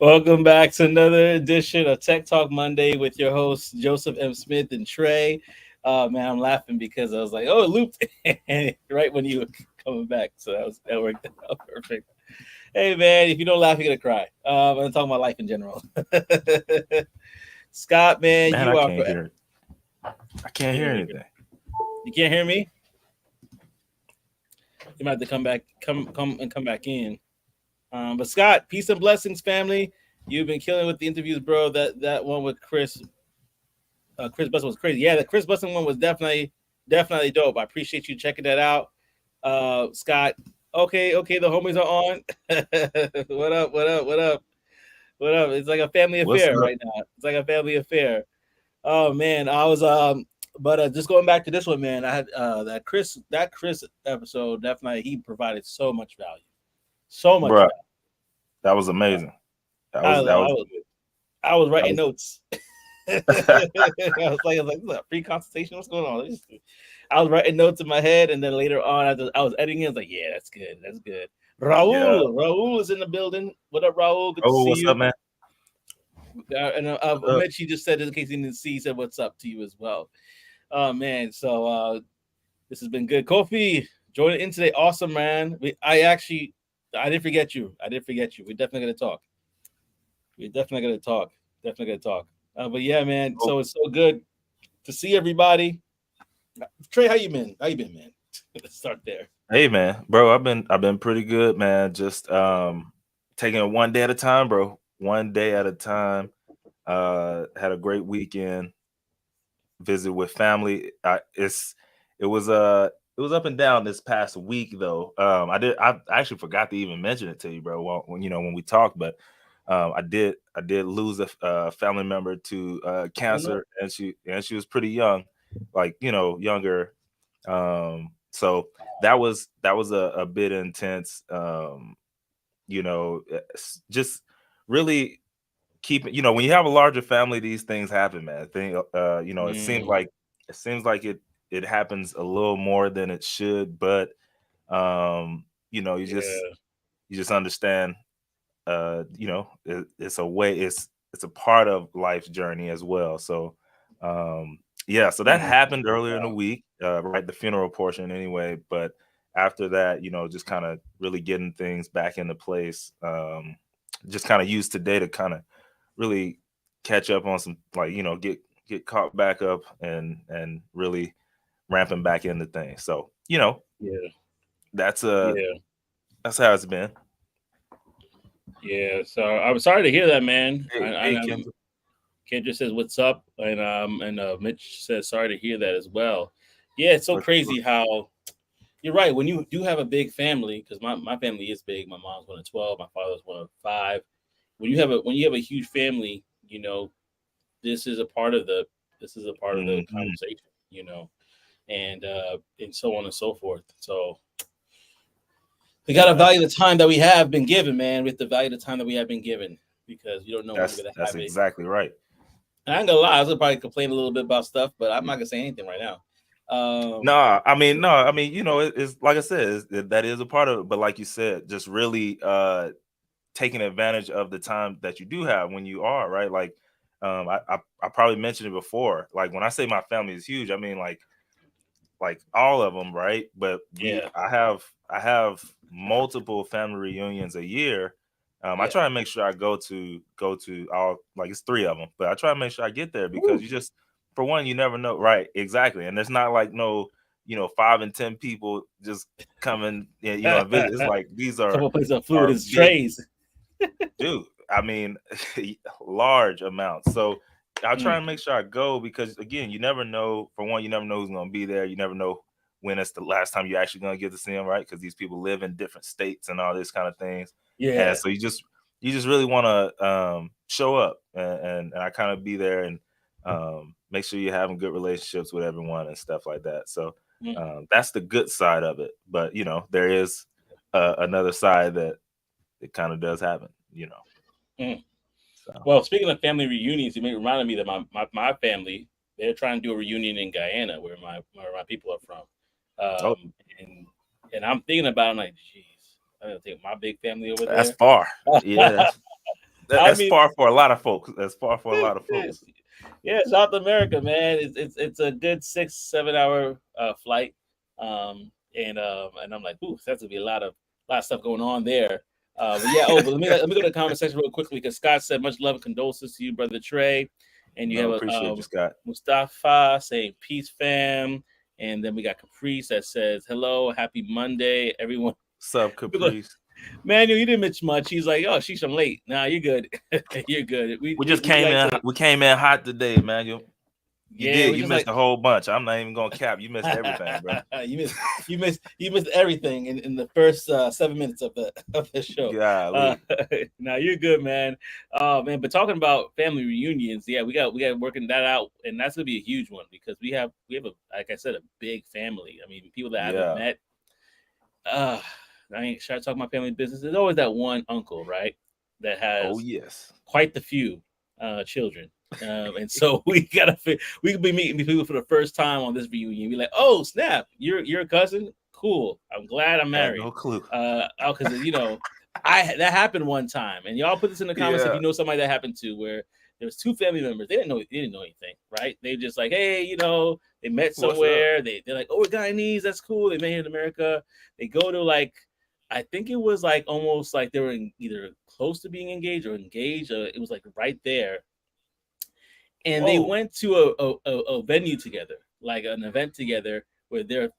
Welcome back to another edition of Tech Talk Monday with your hosts Joseph M. Smith and Trey. Man, I'm laughing because I was like, "Oh, it looped," right when you were coming back, so that worked out perfect. Hey, man, if you don't laugh, you're gonna cry. I'm talking about life in general. Scott, man, Man, you I are. can't hear it. I can't hear anything. You can't hear me. You might have to come back, come back in. But Scott, peace and blessings, family. You've been killing with the interviews, bro. That one with Chris Buston was crazy. Yeah, the Chris Buston one was definitely dope. I appreciate you checking that out, Scott. Okay, the homies are on. What up? What up? What up? What up? It's like a family What's affair up? right now. It's like a family affair. Oh man, I was but just going back to this one, man. I had that Chris episode. Definitely, he provided so much value, so much Bruh, value. that was amazing. That I, was that I was was I was that writing was notes. I was like, this is a free consultation. What's going on? I was writing notes in my head, and then later on, I was editing it. I was like, yeah, that's good. That's good. yeah. Raul is in the building. What up, Raul? Good to Oh, see what's you. up, man? And What's up? Mitch, he just said, in case he didn't see, he said, what's up to you as well. Oh, man. So this has been good. Kofi, joining in today. Awesome, man. I didn't forget you. I didn't forget you. We're definitely going to talk. We're definitely going to talk. Definitely going to talk. But yeah, man. Oh, So it's so good to see everybody. Trey, how you been? How you been, man? Let's start there. hey, man, bro. I've been pretty good, man. Just taking it one day at a time, bro. One day at a time. Had a great weekend. Visit with family. It was it was up and down this past week though. I actually forgot to even mention it to you, bro. When we talked, but I did lose a family member to Oh no. cancer, and she was pretty young, like younger. So that was a bit intense. Just really keep when you have a larger family, these things happen, man. It seems Mm, like it happens a little more than it should, but you just yeah. understand, it's a way, it's a part of life's journey as well. So yeah, so that Mm, happened earlier in the wow. week, right, the funeral portion anyway, but after that, just kind of really getting things back into place. Just kind of used today to kind of really catch up on some, like, get caught back up and really ramping back into things. So Yeah. that's Yeah. that's how it's been. Yeah. So I'm sorry to hear that, man. Hey, Kendra. Kendra says what's up, and Mitch says sorry to hear that as well. Yeah, it's so For sure. crazy how you're right. When you do have a big family, because my family is big. My mom's one of 12. My father's one of 5. When you have a huge family, this is a part of the Mhm. conversation, and so on and so forth. So we gotta Yeah, value the time that we have been given, man. We have to value the time that we have been given because you don't know when you're gonna that's have it. exactly right. And I ain't gonna lie, I was gonna probably complain a little bit about stuff, but I'm not gonna say anything right now. No, I mean, it's like I said, that is a part of it. But like you said, just really taking advantage of the time that you do have when you are right. Like, I probably mentioned it before. Like, when I say my family is huge, I mean like all of them, right? But Yeah, I have multiple family reunions a year. I yeah. try to make sure I go to all, like, it's 3 of them, but I try to make sure I get there because Woo. you just, for one, you never know, right? Exactly, and there's not like no 5 and 10 people just coming, and visit. It's like these Couple places of food are is big, trays. dude. I mean, large amounts. So I'll try Mm, and make sure I go because, again, you never know. For one, you never know who's going to be there. You never know when it's the last time you're actually going to get to see them, right? Because these people live in different states and all this kind of things, and yeah. so you just really want to show up and I kind of be there and make sure you're having good relationships with everyone and stuff like that. So Mm, that's the good side of it. But there is another side that it kind of does happen. mm. So. Well, speaking of family reunions, it reminded me that my family, they're trying to do a reunion in Guyana, where my people are from. Oh, And I'm thinking about it, I'm like, jeez, I gotta take my big family over that's there. far. Yeah, I That's mean, far for a lot of folks. That's far for a lot of folks. yeah, South America, man. It's a good 6 7 hour flight. And I'm like, ooh, that's gonna be a lot of stuff going on there. But yeah, but let me go to the comment section real quickly because Scott said much love and condolences to you, brother Trey, and you No, have appreciate you, Scott. Mustafa saying peace, fam, and then we got Caprice that says hello, happy Monday, everyone. Sub Caprice. Manuel, you didn't mention much. He's like, oh, sheesh, I'm late. Nah, you're good. You're good. We just We came like in. to, We came in hot today, man. You yeah, did. we You just missed like a whole bunch. I'm not even gonna cap. You missed everything, bro. you missed everything in the first 7 minutes of the show. Uh, Golly. now you're good, man. Oh man, but talking about family reunions, yeah, we got working that out, and that's gonna be a huge one because we have a, like I said, a big family. I mean, people that I haven't Yeah. met. Uh, I ain't trying to talk my family business. There's always that one uncle, right, that Oh has yes. quite the few children. And so we could be meeting people for the first time on this reunion. Be like, oh snap, you're a cousin. Cool. I'm glad I'm Had married. no clue. Because I that happened one time, and y'all put this in the comments if Yeah. you know somebody that happened to where there was two family members. They didn't know anything, right? They just like, hey, they met What's up? somewhere. They're like, oh, we're Guyanese. That's cool. They met here in America. They go to like I think it was like almost like they were either close to being engaged or engaged. Or it was like right there, and they Whoa. went to a venue together, like an event together where their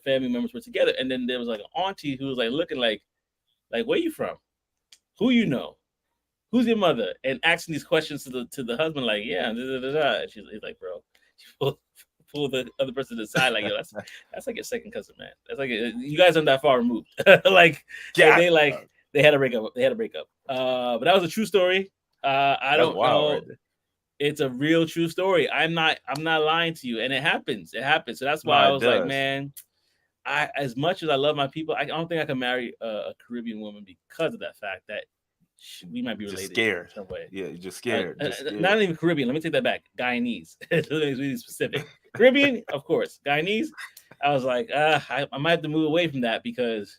family members were together. And then there was like an auntie who was like looking like where you from, who you know, who's your mother, and asking these questions to the husband like yeah, da, da, da, da. And he's like bro, she pull the other person to the side like yo that's like your second cousin, man. That's like you guys aren't that far removed. like and God, they had a breakup. They had a breakup. But that was a true story. I that's don't wild know. right there. It's a real true story. I'm not lying to you, and it happens. It happens. So that's why No, I it was like, does. man, I as much as I love my people, I don't think I can marry a Caribbean woman because of that fact that we might be You're just related in scared. some way. Yeah, you're just scared. Just scared. Not even Caribbean. Let me take that back. Guyanese. It's really specific. Caribbean, of course. Guyanese. I was like, I might have to move away from that because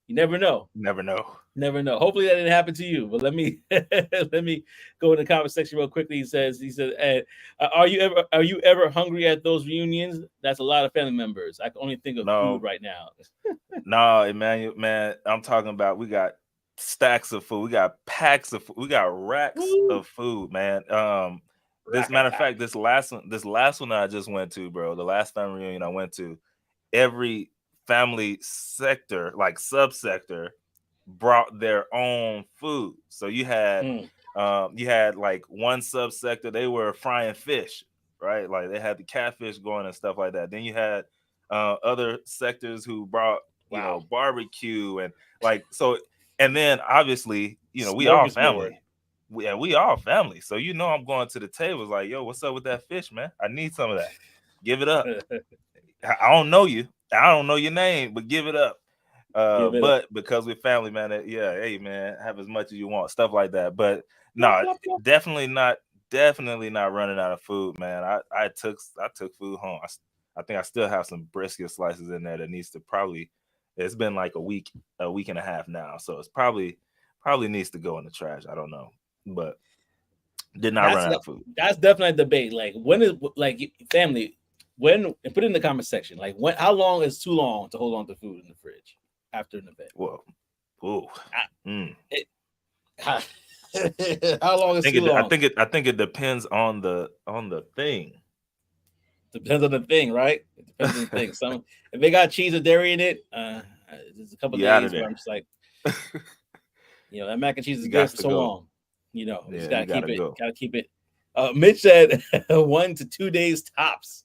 you never know. Never know. Never know. Hopefully that didn't happen to you. But let me let me go in the comment section real quickly. He says, are you ever hungry at those reunions? That's a lot of family members. I can only think of food No, right now. no, Emmanuel, man. I'm talking about we got stacks of food. We got packs of food. We got racks Woo! of food, man. This Rack matter of attack. fact, this last one I just went to, bro. The last family reunion I went to, every family sector, like subsector, brought their own food. So Mm. you had like one subsector, they were frying fish, right? Like they had the catfish going and stuff like that. Then you had other sectors who brought, Wow. barbecue and like so. And then obviously, we all Smorgasbord. family. We all family. So I'm going to the tables like, yo, what's up with that fish, man? I need some of that. Give it up. I don't know you. I don't know your name, but give it up. Give it up. But because we're family, man, yeah, hey man, have as much as you want, stuff like that. But Plop, no, plop, plop. definitely not running out of food, man. I took food home. I think I still have some brisket slices in there that needs to probably. It's been like a week and a half now, so it's probably needs to go in the trash. I don't know, but did not That's run out of food. that's definitely a debate. Like when is like family when and put it in the comment section. Like when how long is too long to hold on to food in the fridge after an event? Well, ooh, I, mm. it, how, how long is think too it. I long? think it. I think it depends on the thing. Depends on the thing, right? It depends on the thing. Some if they got cheese or dairy in it, there's a couple You out of days where there. I'm just like, that mac and cheese is You good got for to so go. long. We just Yeah, gotta you keep gotta it. go. Gotta keep it. Mitch said 1 to 2 days tops.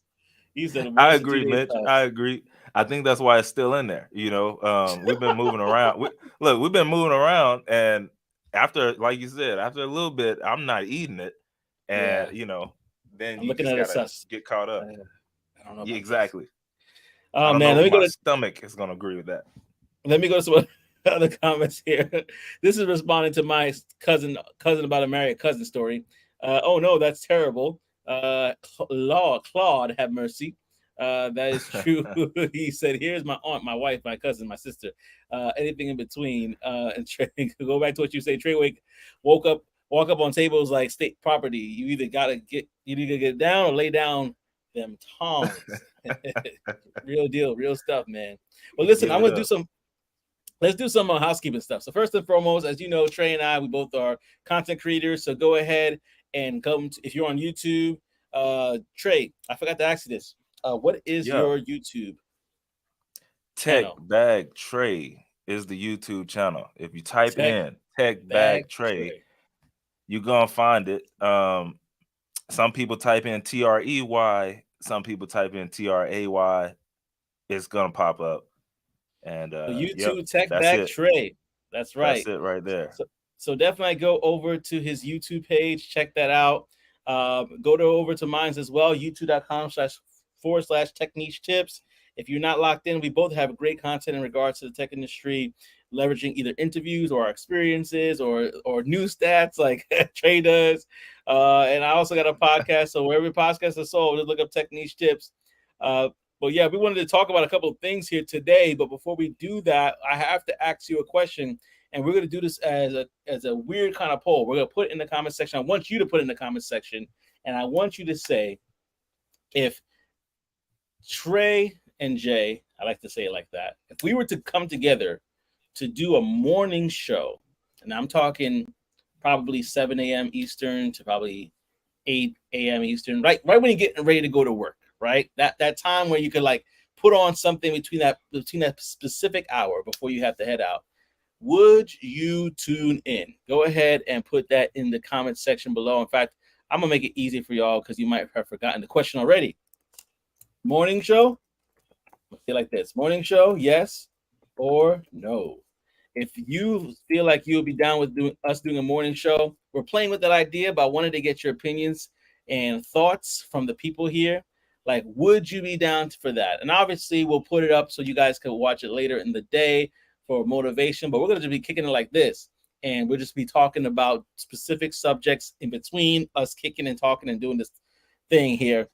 He said I one to two agree, days Mitch. I tops. agree. I think that's why it's still in there. We've been moving around. We've been moving around, and after, like you said, after a little bit, I'm not eating it, and Yeah, then I'm you looking just at it gotta sus. get caught up. I don't know Yeah, about this. exactly. I Oh don't know man, if my stomach is gonna agree with that. let me go to some other comments here. This is responding to my cousin about a married cousin story. Oh no, that's terrible. Claude, have mercy. That is true. He said, "Here's my aunt, my wife, my cousin, my sister, anything in between." And Trey, go back to what you say. Trey woke up walk up on tables like state property. You either get down or lay down them tongs. Real deal, real stuff, man. Well, listen, Give I'm it gonna do up. some. Let's do some housekeeping stuff. So first and foremost, as you know, Trey and I, we both are content creators. So go ahead and if you're on YouTube. Trey, I forgot to ask you this. What is Yeah. your YouTube Tech channel? Bag Tray is the YouTube channel. If you type Tech in Tech Bag Bag Tray, Trey. you're gonna find it. Some people type in TREY, some people type in TRAY. It's gonna pop up. And So yep, YouTube Tech that's Bag it. Trey. That's That's right. it right there. So, so definitely go over to his YouTube page, check that out. Go to over to mine as well, youtube.com// tech niche tips. If you're not locked in, we both have great content in regards to the tech industry, leveraging either interviews or our experiences or new stats like Trey does. And I also got a podcast. So wherever podcasts are sold, just look up tech niche tips. Uh, but yeah, we wanted to talk about a couple of things here today. But before we do that, I have to ask you a question, and we're going to do this as a weird kind of poll. We're going to put it in the comment section. I want you to put it in the comment section, and I want you to say if Trey and Jay, I like to say it like that, if we were to come together to do a morning show, and I'm talking probably 7 a.m. Eastern to probably 8 a.m. Eastern, right when you're getting ready to go to work, right? That time where you could like put on something between that specific hour before you have to head out. Would you tune in? Go ahead and put that in the comment section below. In fact, I'm gonna make it easy for y'all because you might have forgotten the question already. Morning show? Feel like this. Morning show, yes or no? If you feel like you'll be down with doing a morning show, we're playing with that idea, but I wanted to get your opinions and thoughts from the people here. Like, would you be down for that? And obviously, we'll put it up so you guys can watch it later in the day for motivation. But we're gonna just be kicking it like this, and we'll just be talking about specific subjects in between us kicking and talking and doing this thing here.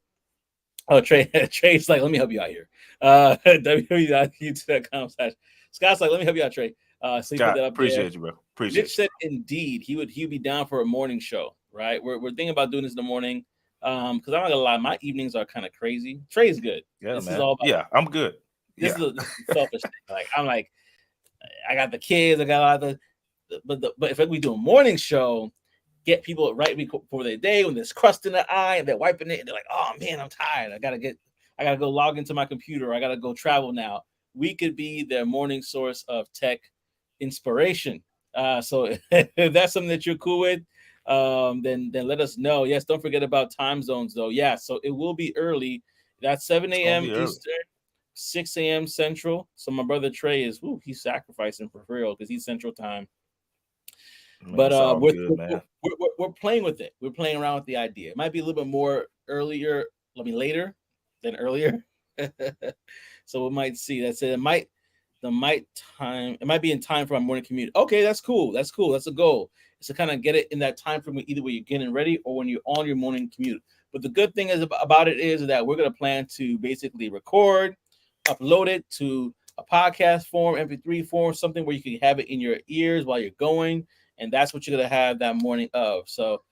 Oh, Trey's like, let me help you out here. www.youtube.com/ Scott's like, let me help you out, Trey. So he put Scott, that up there. appreciate you, bro. Appreciate Mitch you. said, indeed, he'd be down for a morning show, right? We're thinking about doing this in the morning. Because I'm not gonna lie, my evenings are kind of crazy. Trey's good. Yeah, This is man. all about Yeah, I'm good. this Yeah. is a selfish thing. Like I'm like, I got the kids, I got a lot of but if we do a morning show, get people right before their day when there's crust in their eye and they're wiping it and they're like, oh man, I'm tired. I gotta go log into my computer. I gotta go travel now. We could be their morning source of tech inspiration. So if that's something that you're cool with, then let us know. Yes, don't forget about time zones though. Yeah, so it will be early. That's 7 It's gonna a.m. be early. Eastern, 6 a.m. Central. So my brother Trey he's sacrificing for real because he's Central time. Man, But it's all good, man. we're playing with it. We're playing around with the idea. It might be a little bit more earlier, later than earlier. So we might see. That's it. It might be in time for my morning commute. Okay, that's cool. That's cool. That's a goal. It's to kind of get it in that time frame either when you're getting ready or when you're on your morning commute. But the good thing is about it is that we're gonna plan to basically record, upload it to a podcast form, MP3 form, something where you can have it in your ears while you're going, and that's what you're gonna have that morning of. So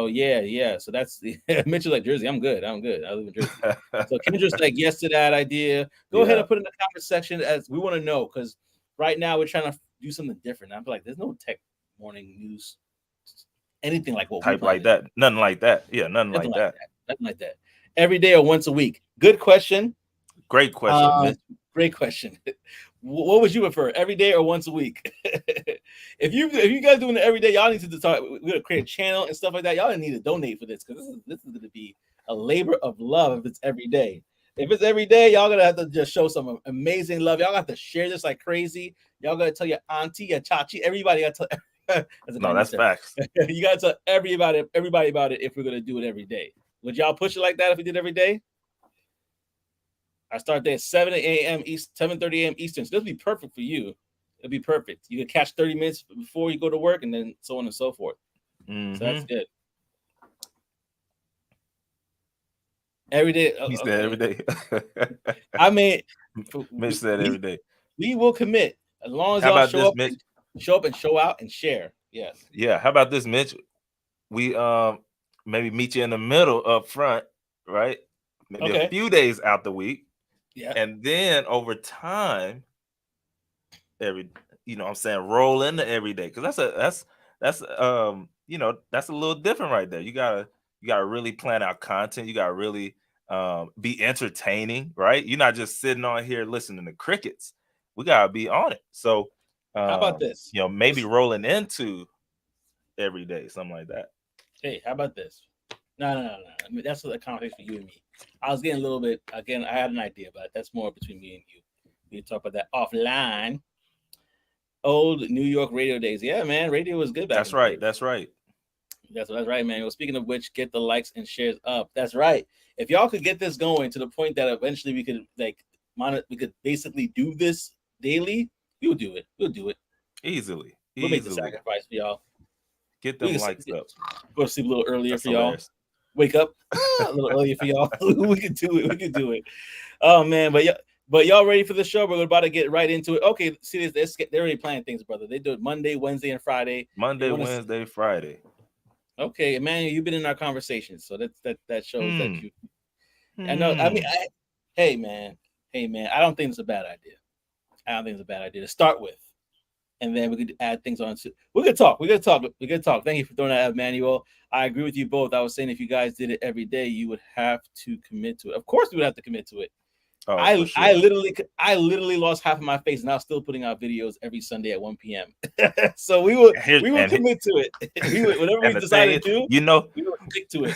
yeah. So that's the Mitchell like Jersey. I'm good. I live in Jersey. So Kendra's like yes to that idea. Go ahead Yeah. and put in the comment section as we want to know because right now we're trying to do something different. I'm like, there's no tech morning news, anything like what we Type plan like to do. that. Nothing like that. Yeah, nothing Nothing like like that. that. Nothing like that. Every day or once a week. Good question. Great question, Uh, Mitch. Great question. What would you prefer, every day or once a week? If you guys doing it every day, y'all need to start. We're gonna create a channel and stuff like that. Y'all need to donate for this because this is gonna be a labor of love if it's every day. If it's every day, y'all gonna have to just show some amazing love. Y'all have to share this like crazy. Y'all gotta tell your auntie, your chachi, everybody. Gotta tell. That's a No, 90s that's term. facts. You gotta tell everybody about it if we're gonna do it every day. Would y'all push it like that if we did every day? I start there at 7 a.m. East, 7:30 a.m. Eastern. So this would be perfect for you. It'll be perfect. You can catch 30 minutes before you go to work, and then so on and so forth. So that's Mm-hmm. good. Every day. He said every Okay. day. I mean, Mitch said every day. we will commit as long as How y'all about this, Mitch? show up and show out and share. Yes. Yeah, how about this, Mitch? we maybe meet you in the middle up front, right? Maybe a Okay. few days out the week, Yeah. and then over time, every I'm saying roll into every day, because that's that's a little different right there. You gotta really plan out content. You gotta really be entertaining, right? You're not just sitting on here listening to crickets. We gotta be on it. So How about this? maybe rolling into every day, something like that. Hey, how about this? No. I mean, that's a conversation for you and me. I was getting a little bit again. I had an idea, but that's more between me and you. We can talk about that offline. Old New York radio days. Yeah, man, radio was good back in That's the day. right. That's right. That's right, man. Well, speaking of which, get the likes and shares up. That's right. If y'all could get this going to the point that eventually we could we could basically do this daily, we would do it. We'll do it. Easily. We'll make the Easily. sacrifice for y'all. Get We them can likes up. go to sleep a little earlier That's for y'all. hilarious. Wake up a little earlier for y'all. We can do it. We can do it. Oh man, but y'all ready for the show? We're about to get right into it. Okay, see this. They're already planning things, brother. They do it Monday, Wednesday, and Friday. They Monday, want to. Wednesday, Friday. Okay, Emmanuel, you've been in our conversations, so that shows that Hmm. you. I know. I mean, Hmm. hey man, I don't think it's a bad idea. I don't think it's a bad idea to start with, and then we could add things on. To, we could talk. We could talk. We could talk. Thank you for throwing that out, Emmanuel. I agree with you both. I was saying if you guys did it every day, you would have to commit to it. Of course, we would have to commit to it. Oh, for I sure. literally lost half of my face, and I was still putting out videos every Sunday at 1 p.m. So we would And here we would and commit to it. We would whatever we and the thing decided is, to do, we would stick to it.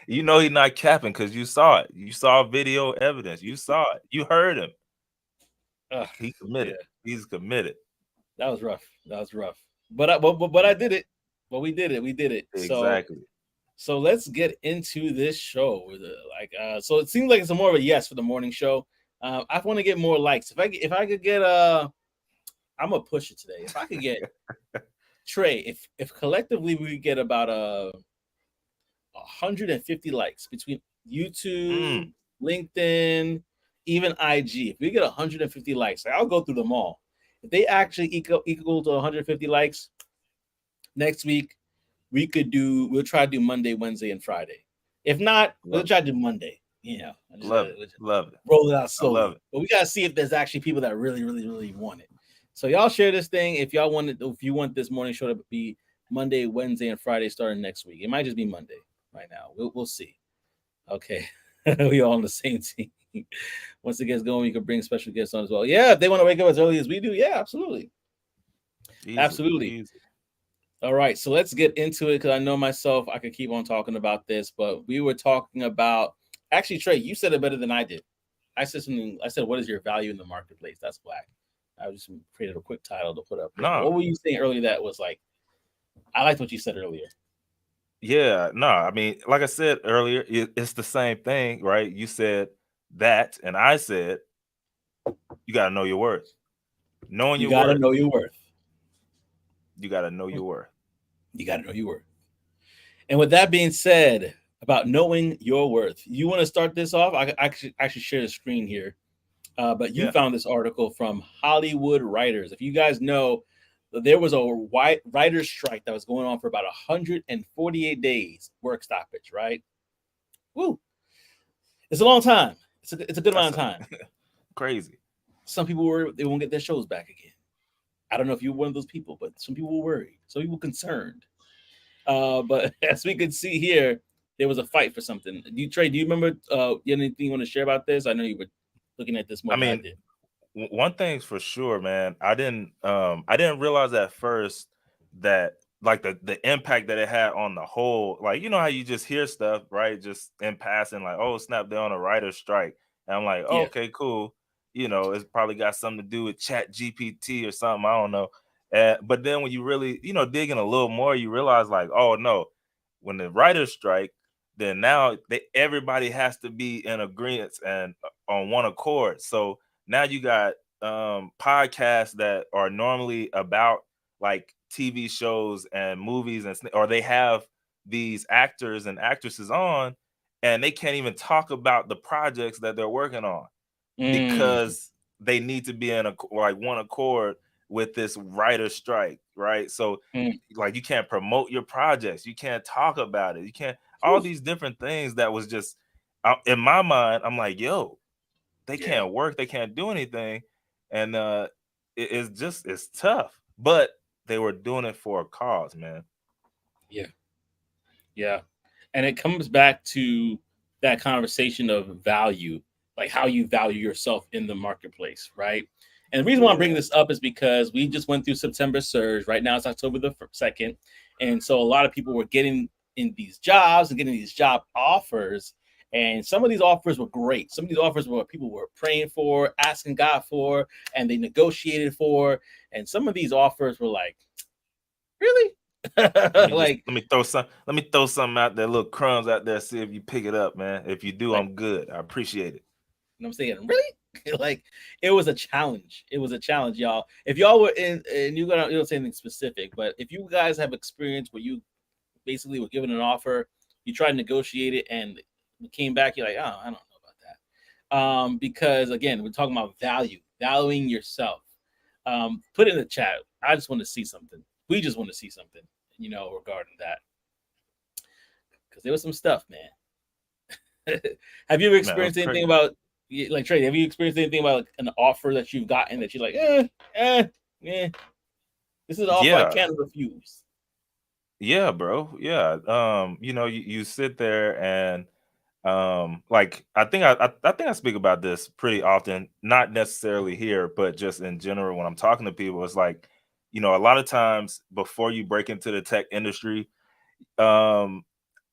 he's not capping, because you saw it. You saw video evidence. You saw it. You heard him. Ugh, He yeah. committed. He's committed. That was rough. That was rough. But I did it. But we did it. We did it. Exactly. So let's get into this show. So it seems like it's a more of a yes for the morning show. I want to get more likes. If I could get I'm gonna push it today. If I could get Trey, if collectively we could get about 150 likes between YouTube, Mm, LinkedIn, even IG. If we get 150 likes, I'll go through them all. If they actually equal to 150 likes next week, we'll try to do Monday, Wednesday, and Friday. If not, we'll love it. try to do Monday. Love it. We'll just Love it. roll it out I love slowly. it. But we gotta see if there's actually people that really, really, really want it. So y'all share this thing. If you want this morning show to be Monday, Wednesday, and Friday starting next week. It might just be Monday right now. We'll see. Okay. We all on the same team. Once it gets going, you can bring special guests on as well. Yeah, if they want to wake up as early as we do, yeah, absolutely. Easily. Absolutely. Easily. All right, so let's get into it because I know myself, I could keep on talking about this, but we were talking about actually, Trey, you said it better than I did. I said something, I said, what is your value in the marketplace? That's black. I just created a quick title to put up there. But No. what were you saying earlier that was like, I liked what you said earlier. Yeah. No. I mean, like I said earlier, it's the same thing, right? You said that, and I said you got to know your worth. Knowing You your got to worth, know your worth. you got to know your worth. You got to know your worth. And with that being said, about knowing your worth, you want to start this off? I actually share the screen here. But you Yeah. found this article from Hollywood Writers. If you guys know, there was a writer's strike that was going on for about 148 days, work stoppage, right? Woo. It's a long time. It's a good amount That's of time. crazy. Some people were they won't get their shows back again. I don't know if you're one of those people, but some people were worried. Some people concerned. But as we can see here, there was a fight for something. Do you remember anything you want to share about this? I know you were looking at this more I than I mean, did. one thing's for sure, man. I didn't realize at first that, like, the impact that it had on the whole. Like, you know how you just hear stuff, right? Just in passing, like, oh snap, they're on a writer's strike. And I'm like, oh, Yeah. okay, cool. It's probably got something to do with Chat GPT or something. I don't know. But then when you really, digging a little more, you realize, like, oh no, when the writers strike, then now everybody has to be in agreement and on one accord. So now you got podcasts that are normally about, like, TV shows and movies, or they have these actors and actresses on, and they can't even talk about the projects that they're working on Mm. because they need to be in like one accord with this writer strike, right? So Mm. like you can't promote your projects, you can't talk about it, you can't, all Whew. these different things that was just in my mind. I'm like, yo, they Yeah. can't work, they can't do anything, and it's tough. But they were doing it for a cause, man. Yeah. Yeah. And it comes back to that conversation of value, like how you value yourself in the marketplace, right? And the reason why I'm bringing Yeah, this up is because we just went through September surge. Right now it's October the 2nd. And so a lot of people were getting in these jobs and getting these job offers. And some of these offers were great. Some of these offers were what people were praying for, asking God for, and they negotiated for. And some of these offers were like, really? Like, let me throw some, let me throw something out there, little crumbs out there, see if you pick it up, man. If you do, like, I'm good, I appreciate it. you know what I'm saying? Really? Like, it was a challenge. It was a challenge, y'all. If y'all were in, and you don't say anything specific, but if you guys have experience where you basically were given an offer, you tried to negotiate it, and it came back, you're like, oh, I don't know about that. Because again, we're talking about value, valuing yourself. Put it in the chat. I just want to see something. We just want to see something, regarding that, because there was some stuff, man. Have you ever Man, that's experienced anything crazy. about, like, Trey? Have you experienced anything about, like, an offer that you've gotten that you're like, yeah, this is an offer I Yeah, can't refuse. yeah, bro, yeah. You sit there and like I think I speak about this pretty often, not necessarily here, but just in general when I'm talking to people. It's like, a lot of times before you break into the tech industry, um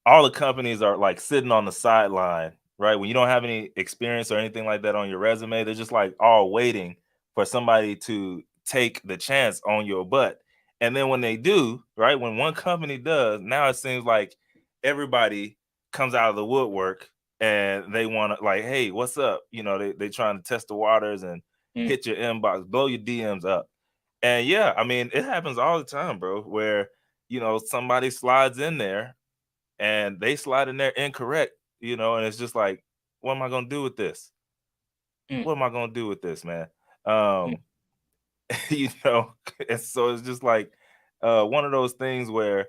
all the companies are like sitting on the sideline, right? When you don't have any experience or anything like that on your resume, they're just like all waiting for somebody to take the chance on your butt. And then when they do, right? When one company does, now it seems like everybody comes out of the woodwork and they want to like, hey, what's up? They trying to test the waters and Mm, hit your inbox, blow your DMs up. And yeah, I mean, it happens all the time, bro, where somebody slides in there and they slide in there incorrect, and it's just like, what am I gonna do with this? mm, What am I gonna do with this, man? mm, Um, you know, and so it's just like one of those things where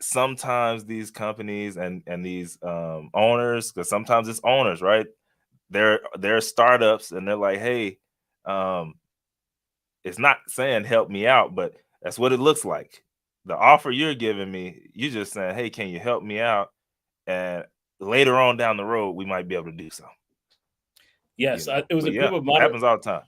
sometimes these companies and these owners, because sometimes it's owners, right? They're startups and they're like, hey, um, it's not saying help me out, but that's what it looks like. The offer you're giving me, you're just saying, hey, can you help me out? And later on down the road, we might be able to do something, yes, it was a But group yeah, of it modern. happens all the time.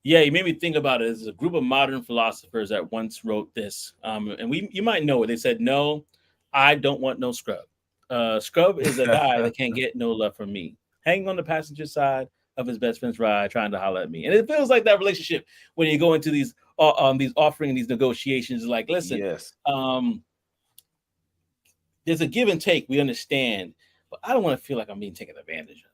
Yeah, you made me think about it. There's a group of modern philosophers that once wrote this, and you might know it. They said, "No, I don't want no scrub. Scrub is a guy that can't get no love from me, hanging on the passenger side of his best friend's ride, trying to holler at me." And it feels like that relationship when you go into these offering these negotiations. Like, listen, Yes. um, there's a give and take. We understand, but I don't want to feel like I'm being taken advantage of,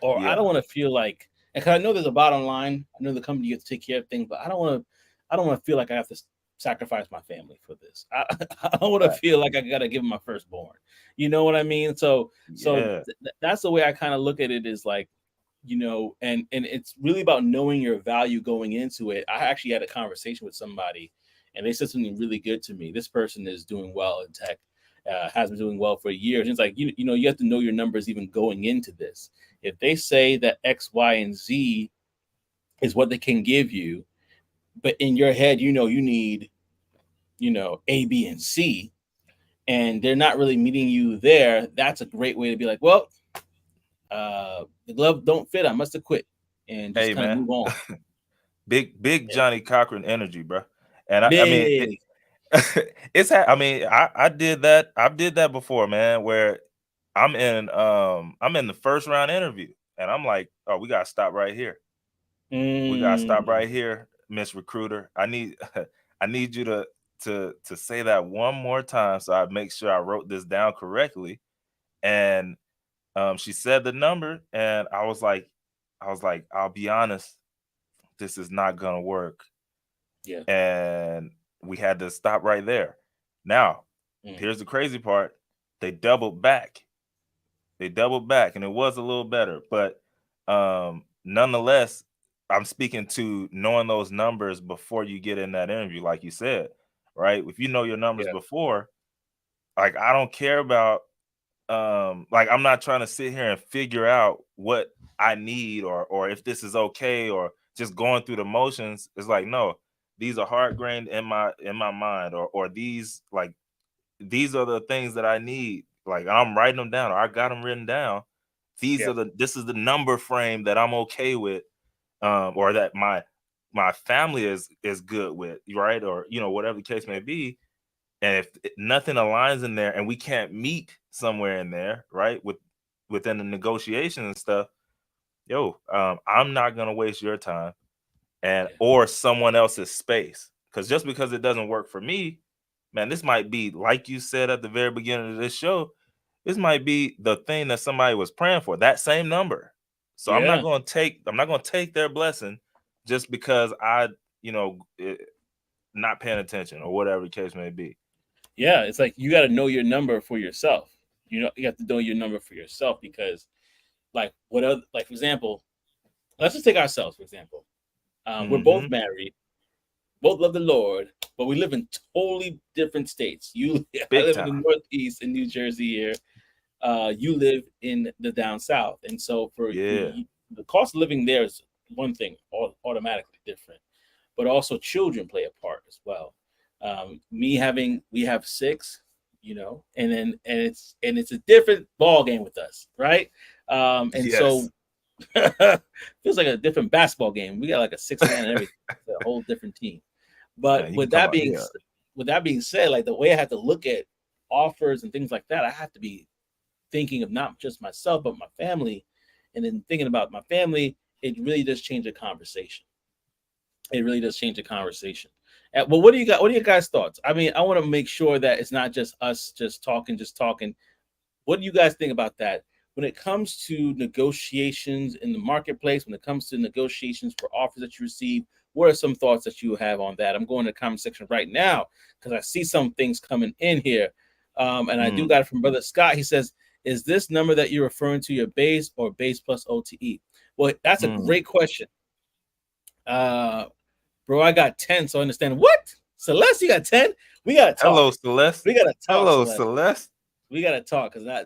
or I don't Yeah. want to feel like, because I know there's a bottom line. I know the company gets to take care of things, but I don't want to feel like I have to sacrifice my family for this. I don't want to Right. feel like I got to give them my firstborn. You know what I mean? So Yeah. that's the way I kind of look at it. Is like, and it's really about knowing your value going into it. I actually had a conversation with somebody, and they said something really good to me. This person is doing well in tech, has been doing well for years. And it's like, you have to know your numbers even going into this. If they say that X, Y, and Z is what they can give you, but in your head, you need, A, B, and C, and they're not really meeting you there, that's a great way to be like, well, the glove don't fit. I must have quit, and just Hey, kind of man. move on. Big Yeah. Johnny Cochran energy, bro. And I mean, Big. I mean, I did that. I did that before, man, where I'm in the first round interview and I'm like, oh, we gotta stop right here. We gotta stop Mm, right here, Miss Recruiter. I need I need you to say that one more time so I make sure I wrote this down correctly. And she said the number, and I was like, I'll be honest, this is not gonna work. yeah. And we had to stop right there. Now, Mm, here's the crazy part. They doubled back. They doubled back, and it was a little better, but nonetheless, I'm speaking to knowing those numbers before you get in that interview, like you said, right? If you know your numbers Yeah. before, like I don't care about like I'm not trying to sit here and figure out what I need or if this is okay or just going through the motions. It's like, no, these are hard grained in my mind, or these are the things that I need. Like I'm writing them down, or I got them written down. Yeah. This is the number frame that I'm okay with, or that my family is good with, right? Or whatever the case may be. And if nothing aligns in there, and we can't meet somewhere in there, right, within the negotiation and stuff, I'm not gonna waste your time and Yeah. or someone else's space. Because just because it doesn't work for me, man, this might be, like you said at the very beginning of this show, this might be the thing that somebody was praying for, that same number. So Yeah. I'm not gonna take their blessing just because not paying attention or whatever the case may be. Yeah. It's like you got to know your number for yourself. You have to know your number for yourself because, like, what other, like, for example, let's just take ourselves, for example. We're both Mm-hmm. married, both love the Lord, but we live in totally different states. I Big live in the time. Northeast in New Jersey here. You live in the down south, and so for Yeah. you, the cost of living there is one thing, automatically different, but also children play a part as well. We have six, and it's a different ball game with us, right? And Yes. so feels like a different basketball game. We got like a 6 man and everything. It's a whole different team. But Man, you can talk about, yeah. with that being said, like the way I have to look at offers and things like that, I have to be thinking of not just myself but my family, and then thinking about my family. It really does change the conversation. It really does change the conversation. Well, what do you got? What are your guys' thoughts? I mean, I want to make sure that it's not just us just talking. What do you guys think about that? When it comes to negotiations in the marketplace, when it comes to negotiations for offers that you receive, what are some thoughts that you have on that? I'm going to the comment section right now because I see some things coming in here. And I do Mm. got it from Brother Scott. He says, is this number that you're referring to your base or base plus OTE? Well, that's a Mm. great question. Uh, bro, I got 10, so I understand. What? Celeste, you got 10? We got to talk. Hello, Celeste. We got to talk, Hello, Celeste. Celeste. We gotta talk because I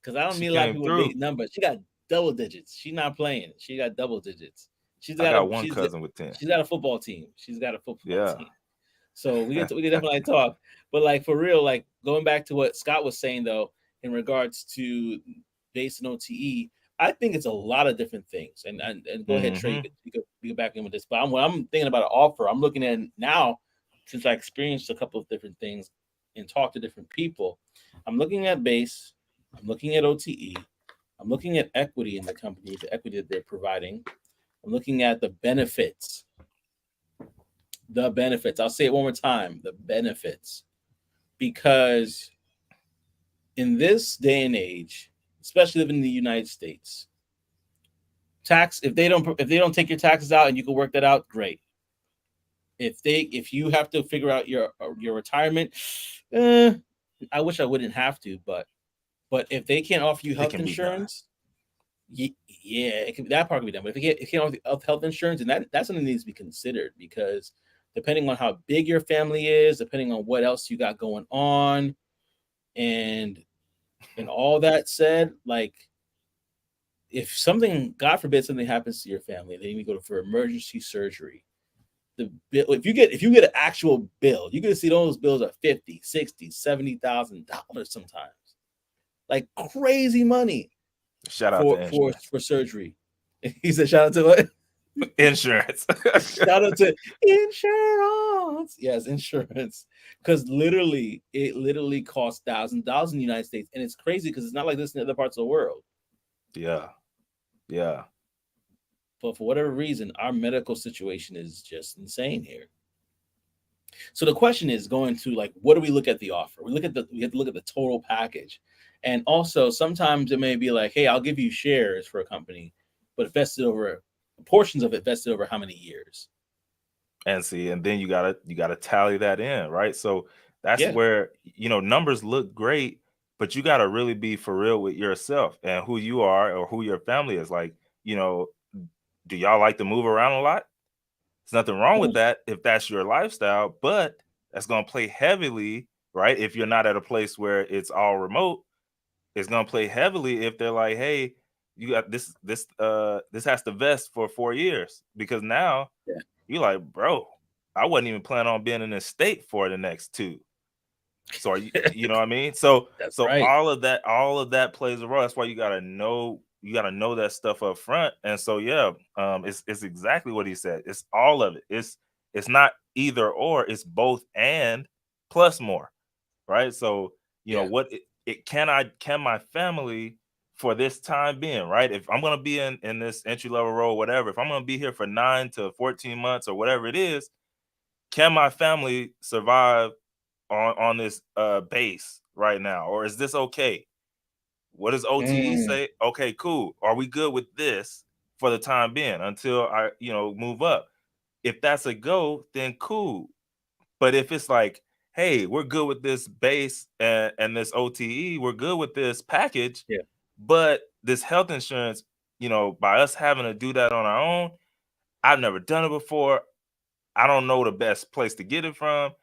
don't She meet a lot of came people with through. big numbers. She got double digits. She's not playing. She got double digits. She's I got a got one she's cousin with 10. she's got a football team. She's got a football Yeah. team. So we can definitely talk. But like for real, like going back to what Scott was saying though, in regards to base and OTE, I think it's a lot of different things. And go ahead, Trey, Mm-hmm. you could back in with this. But when I'm thinking about an offer, I'm looking at now since I experienced a couple of different things and talked to different people. I'm looking at base, I'm looking at OTE, I'm looking at equity in the company, the equity that they're providing. I'm looking at the benefits. The benefits. I'll say it one more time. The benefits. Because in this day and age, especially living in the United States, tax if they don't take your taxes out and you can work that out, great. If you have to figure out your retirement, eh, I wish I wouldn't have to, but if they can't offer you It health can be done. insurance, yeah, that part can be done. But if it can't offer health insurance, and that's something that needs to be considered because depending on how big your family is, depending on what else you got going on, and all that said, like if something, God forbid, something happens to your family, they need to go for emergency surgery. The bill, if you get an actual bill, you can see those bills are 50, 60, $70,000 sometimes. Like crazy money Shout out to insurance. for surgery. He said, "Shout out to what? Insurance. Shout out to insurance." Yes, insurance. Because it literally costs $1,000 in the United States, and it's crazy because it's not like this in other parts of the world. Yeah. Yeah. But for whatever reason, our medical situation is just insane here. So the question is going to like, what do we look at the offer? We have to look at the total package, and also sometimes it may be like, hey, I'll give you shares for a company, but vested over portions of it vested over how many years? And see, and then you gotta tally that in, right? So that's Yeah, where numbers look great, but you gotta really be for real with yourself and who you are or who your family is. Like, Do y'all like to move around a lot? There's nothing wrong with Mm. that if that's your lifestyle, but that's going to play heavily, right? If you're not at a place where it's all remote, it's going to play heavily if they're like, hey, you got this has to vest for 4 years, because now Yeah. you're like, bro, I wasn't even planning on being in this state for the next two. So are you know what I mean? So That's so right. all of that plays a role. That's why you gotta know that stuff up front. And so yeah, it's exactly what he said. It's all of it. It's not either or, it's both and plus more, right? So Yeah. what can my family, for this time being, right? If I'm gonna be in this entry level role, whatever, if I'm gonna be here for 9 to 14 months or whatever it is, can my family survive on this base right now, or is this okay? What does OTE Mm. say? Okay, cool. Are we good with this for the time being until I move up? If that's a go, then cool. But if it's like, hey, we're good with this base and this OTE, we're good with this package, Yeah. but this health insurance, by us having to do that on our own, I've never done it before. I don't know the best place to get it from,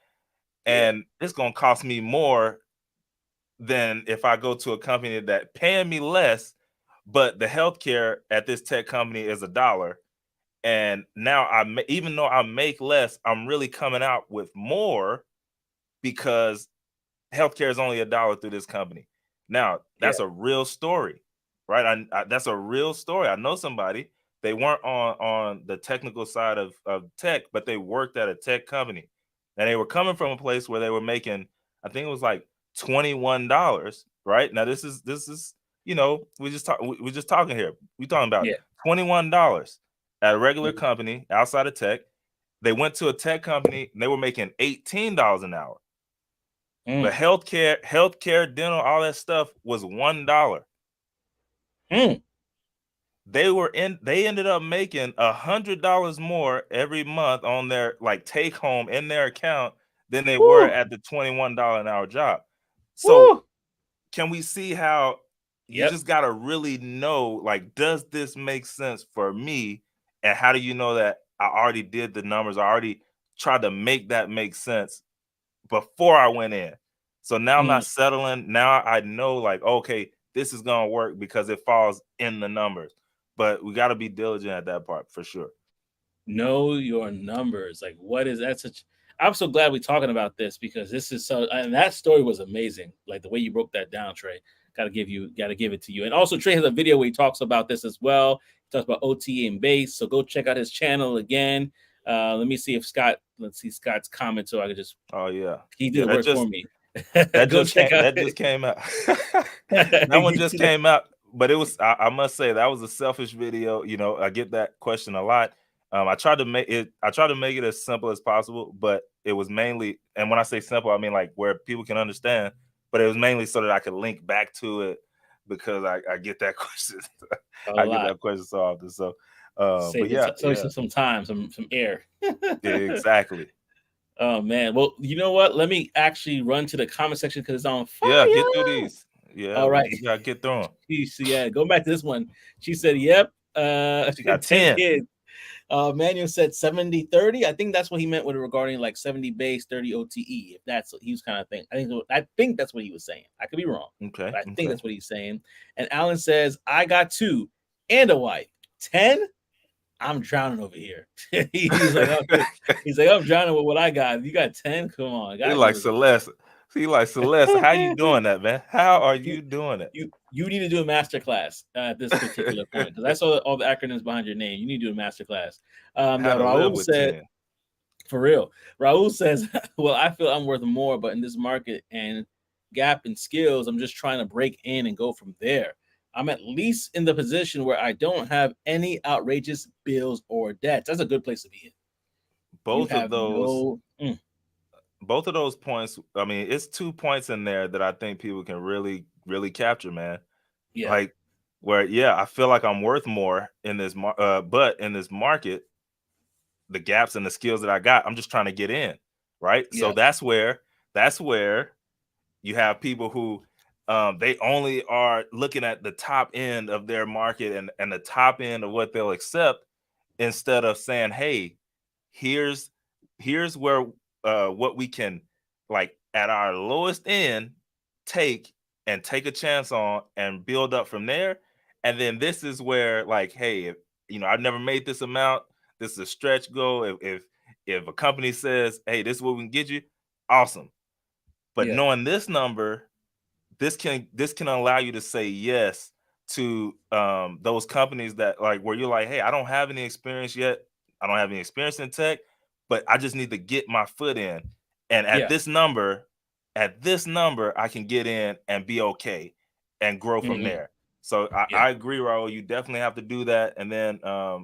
Yeah. and it's gonna cost me more than if I go to a company that paying me less, but the healthcare at this tech company is $1. And now even though I make less, I'm really coming out with more because healthcare is only $1 through this company. Now, Yeah. that's a real story, right? That's a real story. I know somebody. They weren't on the technical side of tech, but they worked at a tech company, and they were coming from a place where they were making, I think it was like $21. Right now, this is we're just talking here. We're talking about Yeah. $21 at a regular Mm. company outside of tech. They went to a tech company and they were making $18 an hour. But Mm. healthcare, dental, all that stuff was $1. Mm. They ended up making $100 more every month on their like take home in their account than they were Woo. at the $21 an hour job. So Woo. can we see how you Yep. just gotta really know, like, does this make sense for me? And how do you know that I already did the numbers? I already tried to make that make sense before I went in. So now I'm Mm. not settling. Now I know, like, okay, this is gonna work because it falls in the numbers. But we got to be diligent at that part for sure. Know your numbers. Like, what is that? Such. I'm so glad we're talking about this because this is so. And that story was amazing. Like the way you broke that down, Trey. Got to give it to you. And also, Trey has a video where he talks about this as well. He talks about OT and base. So go check out his channel again. Let me see if Scott. Let's see Scott's comment so I could just. Oh yeah, He did yeah. the That work for just me. that Go just check came out. that just came out. That one just came out, but it was I must say that was a selfish video. I get that question a lot. I tried to make it as simple as possible, but it was mainly, and when I say simple, I mean like where people can understand. But it was mainly so that I could link back to it because I get that question. A I get lot. that question so often. So, but Save it. yeah, So yeah, some time, some air. exactly. Oh man. Well, you know what? Let me actually run to the comment section because it's on Yeah, get through fire. these. Yeah, All right. we gotta get through them. Yeah, go back to this one. She said, "Yep, She got 10 10. kids." Manuel said 70-30. I think that's what he meant with regarding like 70 base, 30 OTE. If that's what he was kind of thinking. I think that's what he was saying. I could be wrong, Okay, but I think okay. that's what he's saying. And Alan says, "I got 2 and a wife. 10? I'm drowning over here." He's like, "Oh, he's like, I'm drowning with what I got. You got 10? Come on, He God like knows." Celeste. He like Celeste. How you doing that, man? How are you you doing it? you need to do a master class at this particular point because I saw all the acronyms behind your name. You need to do a master class. How Now to live Raul with said, 10. for real. Raul says, "Well, I feel I'm worth more, but in this market and gap in skills, I'm just trying to break in and go from there. I'm at least in the position where I don't have any outrageous bills or debts. That's a good place to be in. You Both of have those, no, both of those points. I mean, it's 2 points in there that I think people can really, really capture, man. yeah, Like, where, yeah, I feel like I'm worth more in this, but in this market, the gaps and the skills that I got, I'm just trying to get in, right? So yeah, that's where you have people who they only are looking at the top end of their market and the top end of what they'll accept. instead of saying, hey, here's where what we can, like, at our lowest end, take take a chance on and build up from there. And then this is where, like, hey, if, I've never made this amount, this is a stretch goal. If a company says, hey, this is what we can get you, awesome. But Yeah. knowing this number, this can allow you to say yes to those companies that, like, where you're like, hey, I don't have any experience yet. I don't have any experience in tech, but I just need to get my foot in. And Yeah. at this number, I can get in and be okay and grow from Hmm. there. So Yeah. I agree, Raul. You definitely have to do that. And then where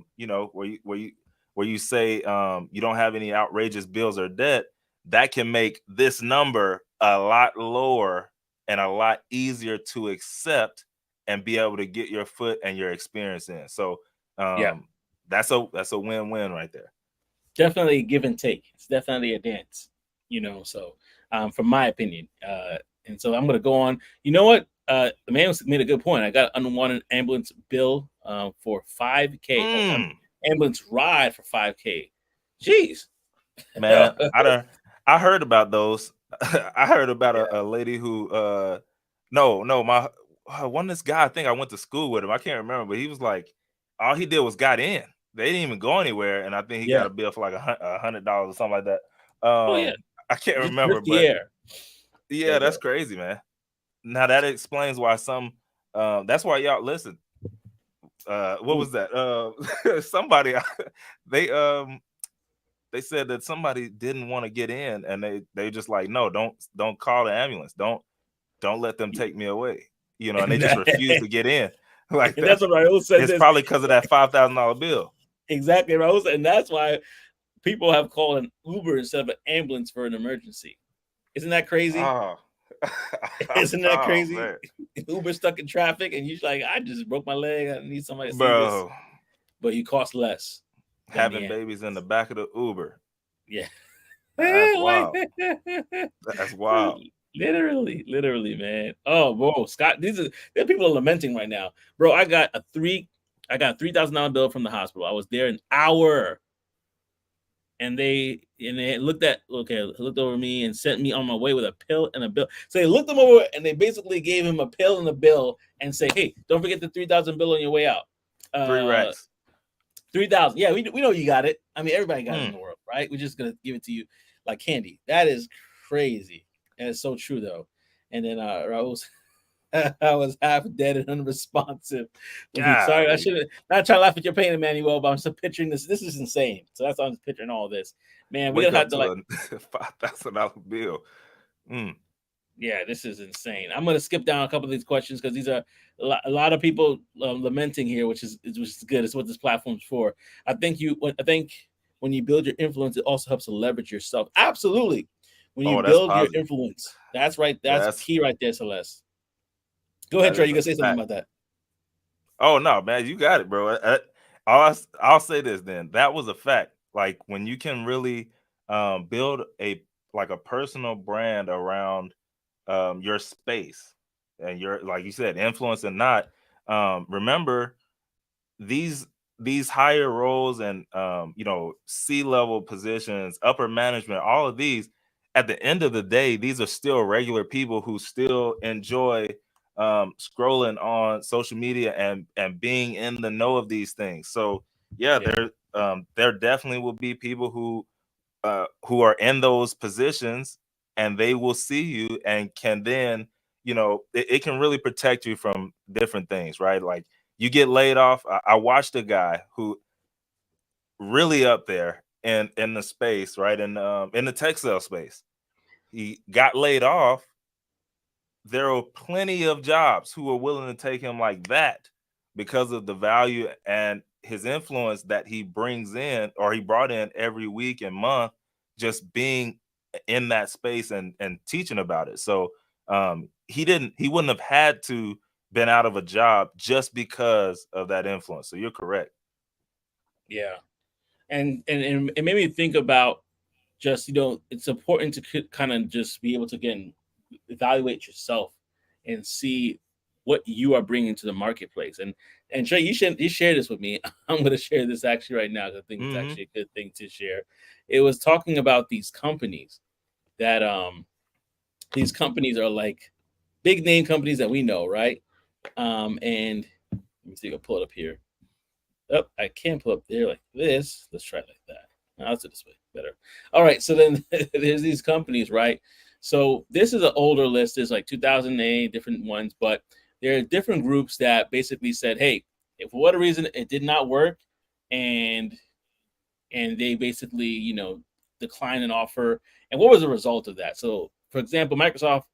you say you don't have any outrageous bills or debt, that can make this number a lot lower and a lot easier to accept and be able to get your foot and your experience in. So Yeah. that's a win-win right there. Definitely give and take. It's definitely a dance, So, from my opinion, and so I'm gonna go on. You know what? The man made a good point. I got an unwanted ambulance bill for 5K. Oh, Mm, ambulance ride for 5K. Jeez. man, I heard about those. I heard about Yeah. a lady who no, my one this guy, I think I went to school with him. I can't remember, but he was like, all he did was got in. They didn't even go anywhere, and I think he got Yeah. a bill for like $100 or something like that. Oh yeah. I can't remember, Just the but air. There yeah, you that's go. crazy, man. Now that explains why some. That's why y'all listen. What Ooh. was that? Somebody they they said that somebody didn't want to get in, and they just like, no, don't call the ambulance. Don't let them take me away. And they And just refused to get in. Like that's what Raul said. it's This probably because of that $5,000 bill. exactly, Raul said, and that's why people have called an Uber instead of an ambulance for an emergency. Isn't that crazy? Oh, Isn't that oh crazy? man, Uber stuck in traffic, and you're like, I just broke my leg. I need somebody to see this, bro, but you cost less than the having ambulance. babies in the back of the Uber. Yeah. That's Like, wild. That's wild. literally, man. Oh, bro, Scott, there are people lamenting right now, bro. I got $3,000 bill from the hospital. I was there an hour, and they looked over me and sent me on my way with a pill and a bill. So they looked them over and they basically gave him a pill and a bill and say, hey, don't forget the 3,000 bill on your way out. Three Uh, racks. 3,000. Yeah, we know you got it. I mean, everybody got it in Hmm. the world, right? We're just gonna give it to you like candy. That is crazy, and it's so true though. And then I was half dead and unresponsive. Sorry, I Golly. shouldn't not trying to laugh at your pain, Emmanuel, but I'm just picturing this. This is insane. So that's why I'm just picturing all this. Man, we're Wake gonna up have to to like, a $5,000 bill. Mm. yeah, this is insane. I'm gonna skip down a couple of these questions because these are a lot of people lamenting here, which is good. It's what this platform's for. I think when you build your influence, it also helps to leverage yourself. Absolutely. When you Oh, that's build your positive. influence, that's right. That's That's key right there, Celeste. Go ahead, that Trey. is You a gonna say something fact. about that? Oh no, man, you got it, bro. I'll say this then. That was a fact. Like when you can really build a personal brand around your space and your, like you said, influence and not. Remember these higher roles and C-level positions, upper management, all of these, at the end of the day, these are still regular people who still enjoy scrolling on social media and being in the know of these things. So yeah, Yeah, there definitely will be people who are in those positions, and they will see you and can then, it can really protect you from different things, right? Like you get laid off. I watched a guy who really up there in the space, right? In the textile space. He got laid off. There are plenty of jobs who are willing to take him like that because of the value and his influence that he brings in, or he brought in every week and month, just being in that space and teaching about it. So he wouldn't have had to been out of a job just because of that influence. So you're correct. yeah. And it made me think about just it's important to kind of just be able to evaluate yourself and see. what you are bringing to the marketplace. And Trey, you share this with me. I'm going to share this actually right now because I think it's Mm-hmm. actually a good thing to share. It was talking about these companies that these companies are like big name companies that we know, right? And let me see if I can pull it up here. Oh, I can't pull up there like this. Let's try it like that. No, let's do it this way. Better. All right. So then there's these companies, right? So this is an older list. There's like 2008 different ones, but there are different groups that basically said, hey, if for whatever reason it did not work, and they basically, declined an offer. And what was the result of that? So, for example, Microsoft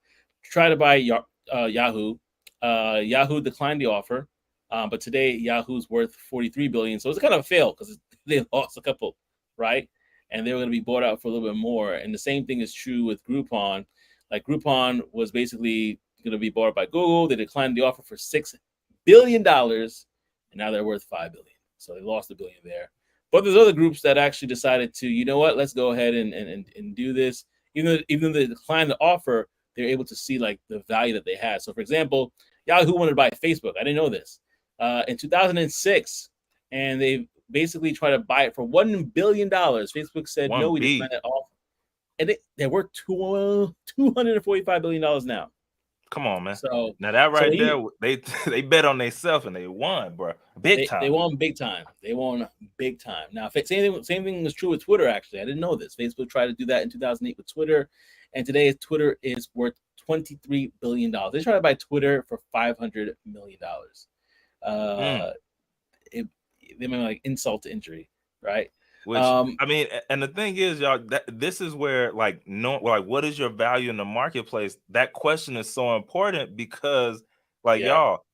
tried to buy Yahoo. Yahoo declined the offer, but today Yahoo's worth 43 billion. So it's kind of a fail because they lost a couple, right? And they were going to be bought out for a little bit more. And the same thing is true with Groupon. Like Groupon was basically going to be bought by Google. They declined the offer for $6 billion, and now they're worth 5 billion. So they lost $1 billion there. But there's other groups that actually decided to, you know what, let's go ahead and do this. Even though they declined the offer, they're able to see like the value that they had. So, for example, Yahoo wanted to buy Facebook. I didn't know this in 2006, and they basically tried to buy it for $1 billion. Facebook said no, One we declined B. that offer, and they're worth $245 billion now. Come on, man. So, Now that so right when there, you they they bet on themselves and they won, bro. Big they time. won big time. They won big time. Now, same thing was true with Twitter. Actually, I didn't know this. Facebook tried to do that in 2008 with Twitter, and today Twitter is worth $23 billion. They tried to buy Twitter for $500 million. Mm. Uh, it, they mean like insult to injury, right? Which Um, I mean, and the thing is, y'all, that this is where like no, like what is your value in the marketplace? That question is so important because, like yeah, y'all,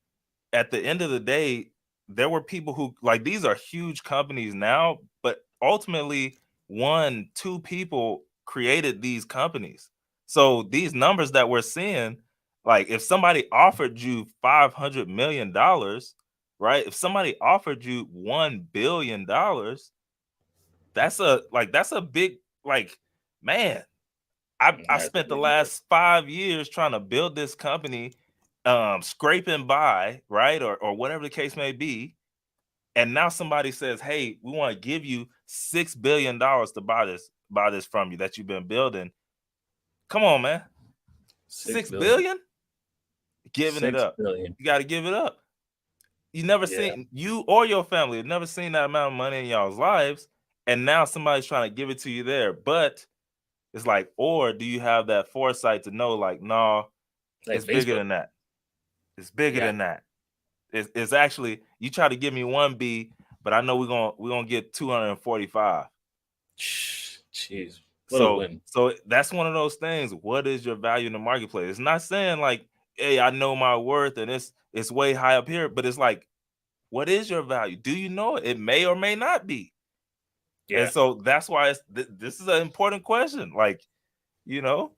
at the end of the day, there were people who like these are huge companies now, but ultimately one, two people created these companies. So these numbers that we're seeing, like if somebody offered you $500 million, right? If somebody offered you $1 billion, that's a big like man. I that's a spent the big number. last 5 years trying to build this company, scraping by, right? Or whatever the case may be. And now somebody says, hey, we want to give you $6 billion to buy this from you that you've been building. Come on, man. Six Six billion. billion? Giving it Six up. billion. You got to give it up. You never Yeah, seen you or your family have never seen that amount of money in y'all's lives. And now somebody's trying to give it to you there. But it's like, or do you have that foresight to know, like, no, like it's bigger Facebook. than that. It's bigger Yeah. than that. It's actually you try to give me 1B, but I know we're gonna get 245. Jeez, what a So win. so that's one of those things. What is your value in the marketplace? It's not saying like, hey, I know my worth and it's way high up here, but it's like, what is your value? Do you know it? It may or may not be. And Yeah. so that's why this is an important question. Like, you know,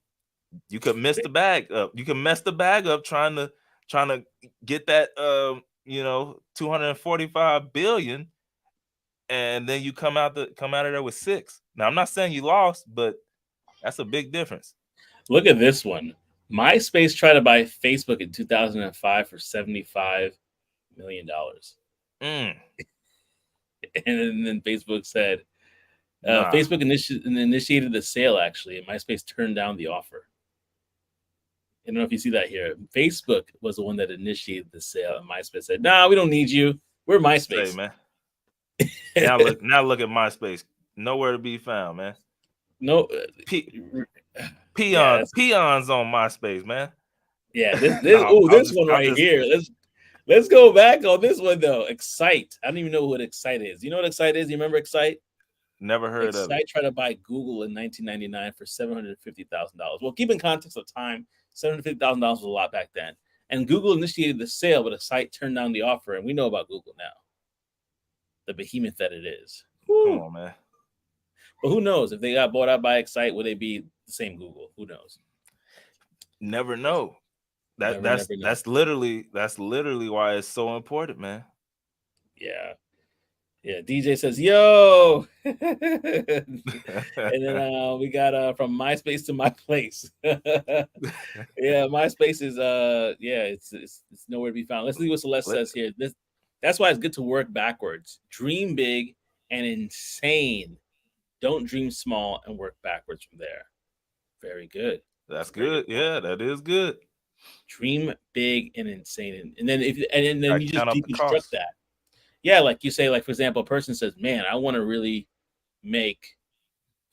you could miss the bag up. You can mess the bag up trying to get that 245 billion, and then you come out of there with 6. Now I'm not saying you lost, but that's a big difference. Look at this one. MySpace tried to buy Facebook in 2005 for $75 million. Mm, And then Facebook said, nah. Facebook initiated the sale, actually, and MySpace turned down the offer. I don't know if you see that here. Facebook was the one that initiated the sale, and MySpace said, nah, we don't need you. We're Say, MySpace. man. Now look at MySpace. Nowhere to be found, man. No, P- yeah, peons on MySpace, man. yeah. This No, oh, this one I'm right just here. Let's go back on this one though. Excite. I don't even know what Excite is. You know what Excite is? You remember Excite? never heard of it. Excite tried to buy Google in 1999 for $750,000. Well, keep in context of time, $750,000 was a lot back then. And Google initiated the sale, but Excite turned down the offer. And we know about Google now, the behemoth that it is. Come Whew. on, man. But who knows if they got bought out by Excite, would they be the same Google? Who knows? Never know. That Never, that's never know. that's literally that's literally why it's so important, man. Yeah, Yeah, DJ says, "Yo," and then we got from MySpace to my place. Yeah, MySpace is yeah, it's nowhere to be found. Let's see what Celeste Let- says here. That's why it's good to work backwards. Dream big and insane. Don't dream small and work backwards from there. Very good. That's That's a very good good. point. Yeah, that is good. Dream big and insane, and then then Got you to just count up the deconstruct costs. that. Yeah, like you say, like for example, a person says, "Man, I want to really make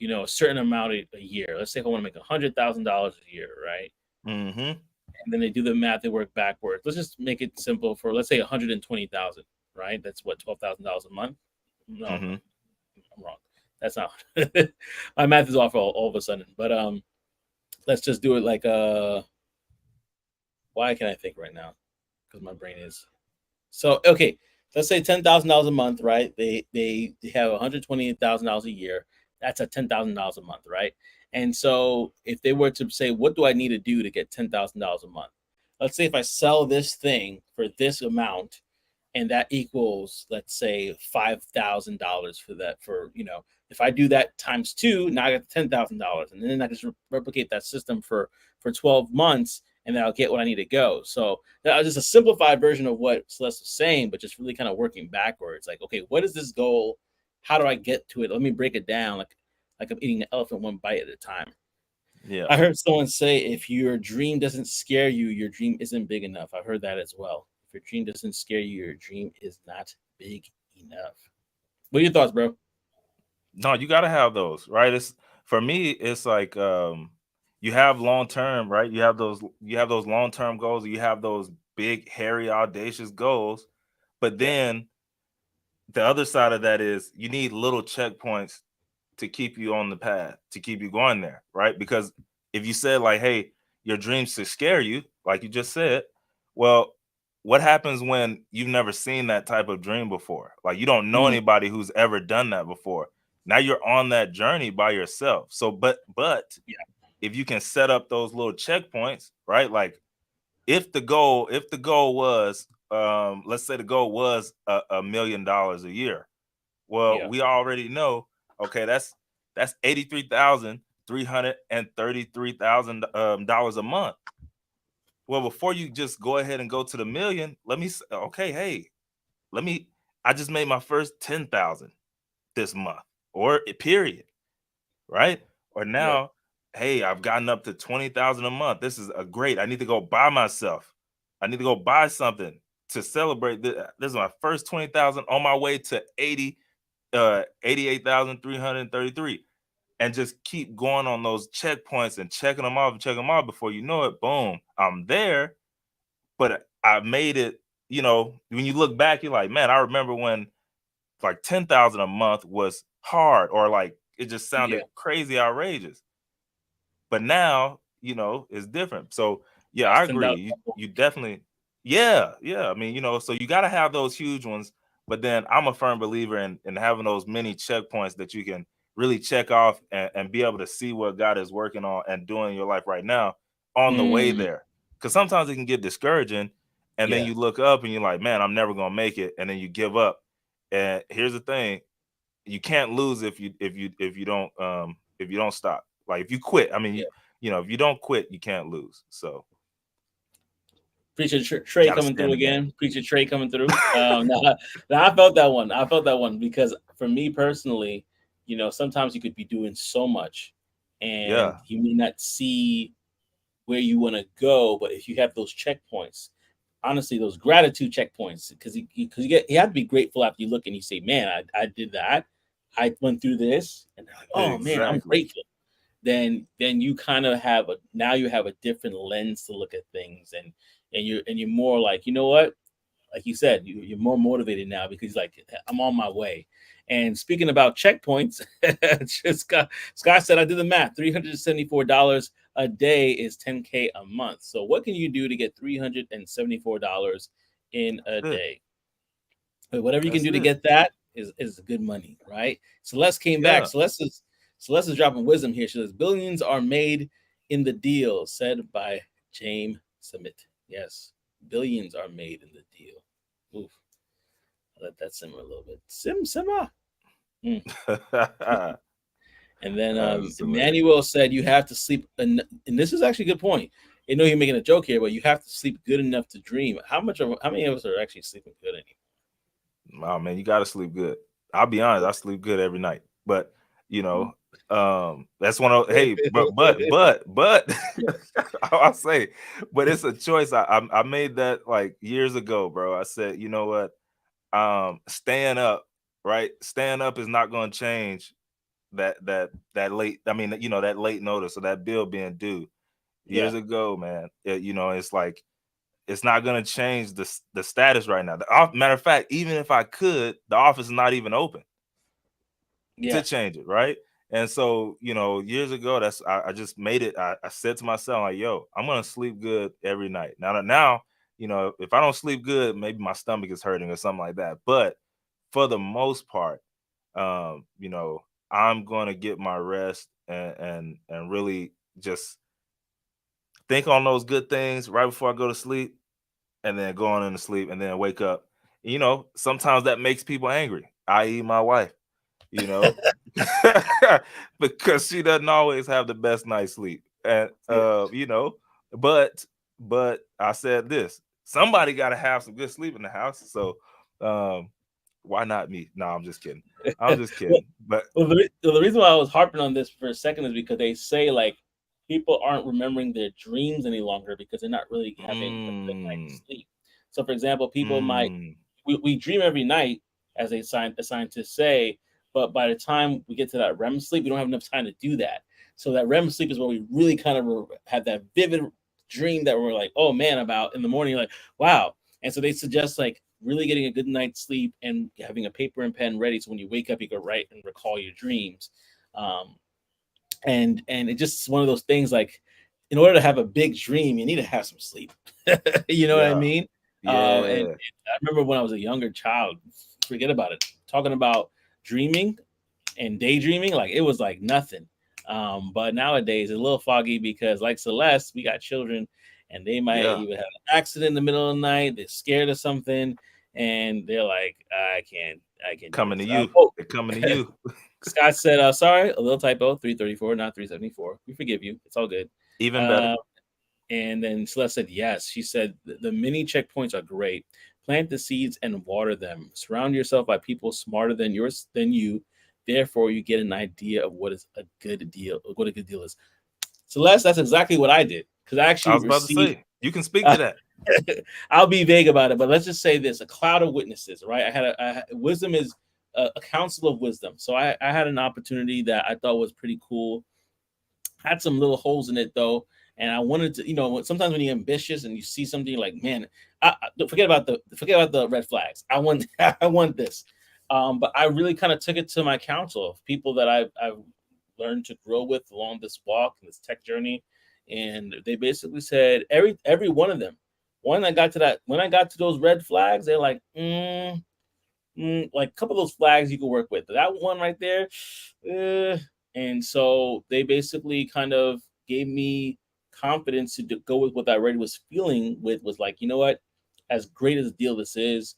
a certain amount a year. Let's say if I want to make $100,000 a year, right?" Mm-hmm. And then they do the math, they work backwards. Let's just make it simple for let's say 120,000, right? That's what $12,000 a month. No, Mm-hmm. I'm wrong. That's not my math is off all of a sudden. But let's just do it like why can I think right now? Because my brain is so okay. Let's say $10,000 a month, right? They have $128,000 a year. That's a $10,000 a month, right? And so if they were to say, what do I need to do to get $10,000 a month? Let's say if I sell this thing for this amount, and that equals, let's say, $5,000 for that. If I do that times two, now I got $10,000, and then I can just replicate that system for 12 months, and then I'll get what I need to go. So that was just a simplified version of what Celeste was saying, but just really kind of working backwards. Like, okay, what is this goal? How do I get to it? Let me break it down, like I'm eating an elephant one bite at a time. Yeah. I heard someone say, if your dream doesn't scare you, your dream isn't big enough. I heard that as well. If your dream doesn't scare you, your dream is not big enough. What are your thoughts, bro? No, you got to have those, right? It's for me. It's like you have long term, right? You have those long term goals. You have those big, hairy, audacious goals, but Yeah. then the other side of that is you need little checkpoints to keep you on the path, to keep you going there, right? Because if you said like, hey, your dreams to scare you, like you just said, well, what happens when you've never seen that type of dream before? Like you don't know Mm, anybody who's ever done that before. Now you're on that journey by yourself. So, but yeah. if you can set up those little checkpoints, right? Like if the goal was let's say the goal was $1 million a year, well, Yeah. we already know, okay, that's 83,333,000 dollars a month. Well, before you just go ahead and go to the million, let me okay, hey, let me I just made my first 10,000 this month, or period, right? Or Yeah. now, hey, I've gotten up to 20,000 a month. This is a great. I need to go buy myself. I need to go buy something to celebrate. This is my first 20,000 on my way to 88,333, and just keep going on those checkpoints and checking them off and checking them off. Before you know it, boom, I'm there. But I made it. When you look back, you're like, man, I remember when like 10,000 a month was hard, or like it just Yeah. sounded crazy outrageous. But now, it's different. So yeah, That's I ten agree. dollars. You definitely, yeah, yeah. I mean, so you got to have those huge ones, but then I'm a firm believer in having those mini checkpoints that you can really check off, and be able to see what God is working on and doing in your life right now on the way Mm, there. Because sometimes it can get discouraging, and then yeah. you look up and you're like, man, I'm never gonna make it, and then you give up. And here's the thing: you can't lose if you don't stop. Like if you quit, I mean, Yeah. if you don't quit, you can't lose. So Preacher Trey got to coming stay in through the game. again. Preacher Trey coming through. No, I felt that one. I felt that one because for me personally, sometimes you could be doing so much, and Yeah, you may not see where you want to go. But if you have those checkpoints, honestly, those gratitude checkpoints, because you have to be grateful after you look and you say, "Man, I did that. I went through this," and they're like, "Oh man, I'm exactly. grateful." Then you kind of have you have a different lens to look at things, and you're more like, you know what, like you said, you're more motivated now because like I'm on my way. And speaking about checkpoints, Scott said I did the math. $374 a day is 10K a month. So what can you do to get $374 in That's a it. day? But whatever you can That's do to it. get that is good money, right? Celeste came back. Yeah, Celeste is dropping wisdom here. She says billions are made in the deal, said by James Summit. Yes, billions are made in the deal. Oof, Let that simmer a little bit. Simmer. Mm. And then That's hilarious. Emmanuel said you have to sleep, and this is actually a good point. I know you're making a joke here, but you have to sleep good enough to dream. How many of us are actually sleeping good anymore? Oh man, you gotta sleep good. I'll be honest, I sleep good every night. But you know, that's one of hey, but I'll say, but it's a choice. I made that like years ago, bro. I said, you know what? Staying up, right? Staying up is not gonna change that late. I mean, that late notice or that bill being due Yeah, years ago, man. It's like it's not gonna change the status right now. Matter of fact, even if I could, the office is not even open to yeah, change it, right? And so, years ago, I just made it. I said to myself, like, yo, I'm gonna sleep good every night. Now, if I don't sleep good, maybe my stomach is hurting or something like that. But for the most part, um, you know, I'm gonna get my rest and really just think on those good things right before I go to sleep and then go on into sleep and then wake up. Sometimes that makes people angry, i.e., my wife, you know, because she doesn't always have the best night's sleep. And yeah. but I said this: somebody got to have some good sleep in the house. So um, why not me? No, I'm just kidding. I'm just well, kidding. But the reason why I was harping on this for a second is because they say like people aren't remembering their dreams any longer because they're not really having a good mm, night's sleep. So, for example, people might mm, we dream every night, as the scientists say, but by the time we get to that REM sleep, we don't have enough time to do that. So that REM sleep is where we really kind of have that vivid dream that we're like, oh man, about in the morning, like, wow. And so they suggest like really getting a good night's sleep and having a paper and pen ready so when you wake up, you can write and recall your dreams. Um, and it's just one of those things like in order to have a big dream you need to have some sleep. You know what I yeah, mean? And yeah. I remember when I was a younger child, forget about it, talking about dreaming and daydreaming like it was like nothing. But nowadays it's a little foggy because like Celeste, we got children and they might Yeah, even have an accident in the middle of the night, they're scared of something, and they're like, I can't do coming to this. you. Oh, They're coming to you. Scott said, sorry, a little typo, 334, not 374. We forgive you. It's all good. Even better. Uh, and then Celeste said, yes. She said, the mini checkpoints are great. Plant the seeds and water them. Surround yourself by people smarter than you. Therefore, you get an idea of what is a good deal, what a good deal is. Celeste, that's exactly what I did because I I actually was about to received. say, you can speak to that. I'll be vague about it, but let's just say this: a cloud of witnesses, right? Wisdom is a council of wisdom. So I had an opportunity that I thought was pretty cool. Had some little holes in it though, and I wanted to, sometimes when you're ambitious and you see something like, man, forget about the red flags. I want I want this, but I really kind of took it to my council of people that I've learned to grow with along this walk and this tech journey, and they basically said every one of them, when I got to those red flags, they're like, like a couple of those flags you can work with. That one right there, eh. And so they basically kind of gave me confidence to go with what I already was feeling with. Was like, you know what? As great as a deal this is,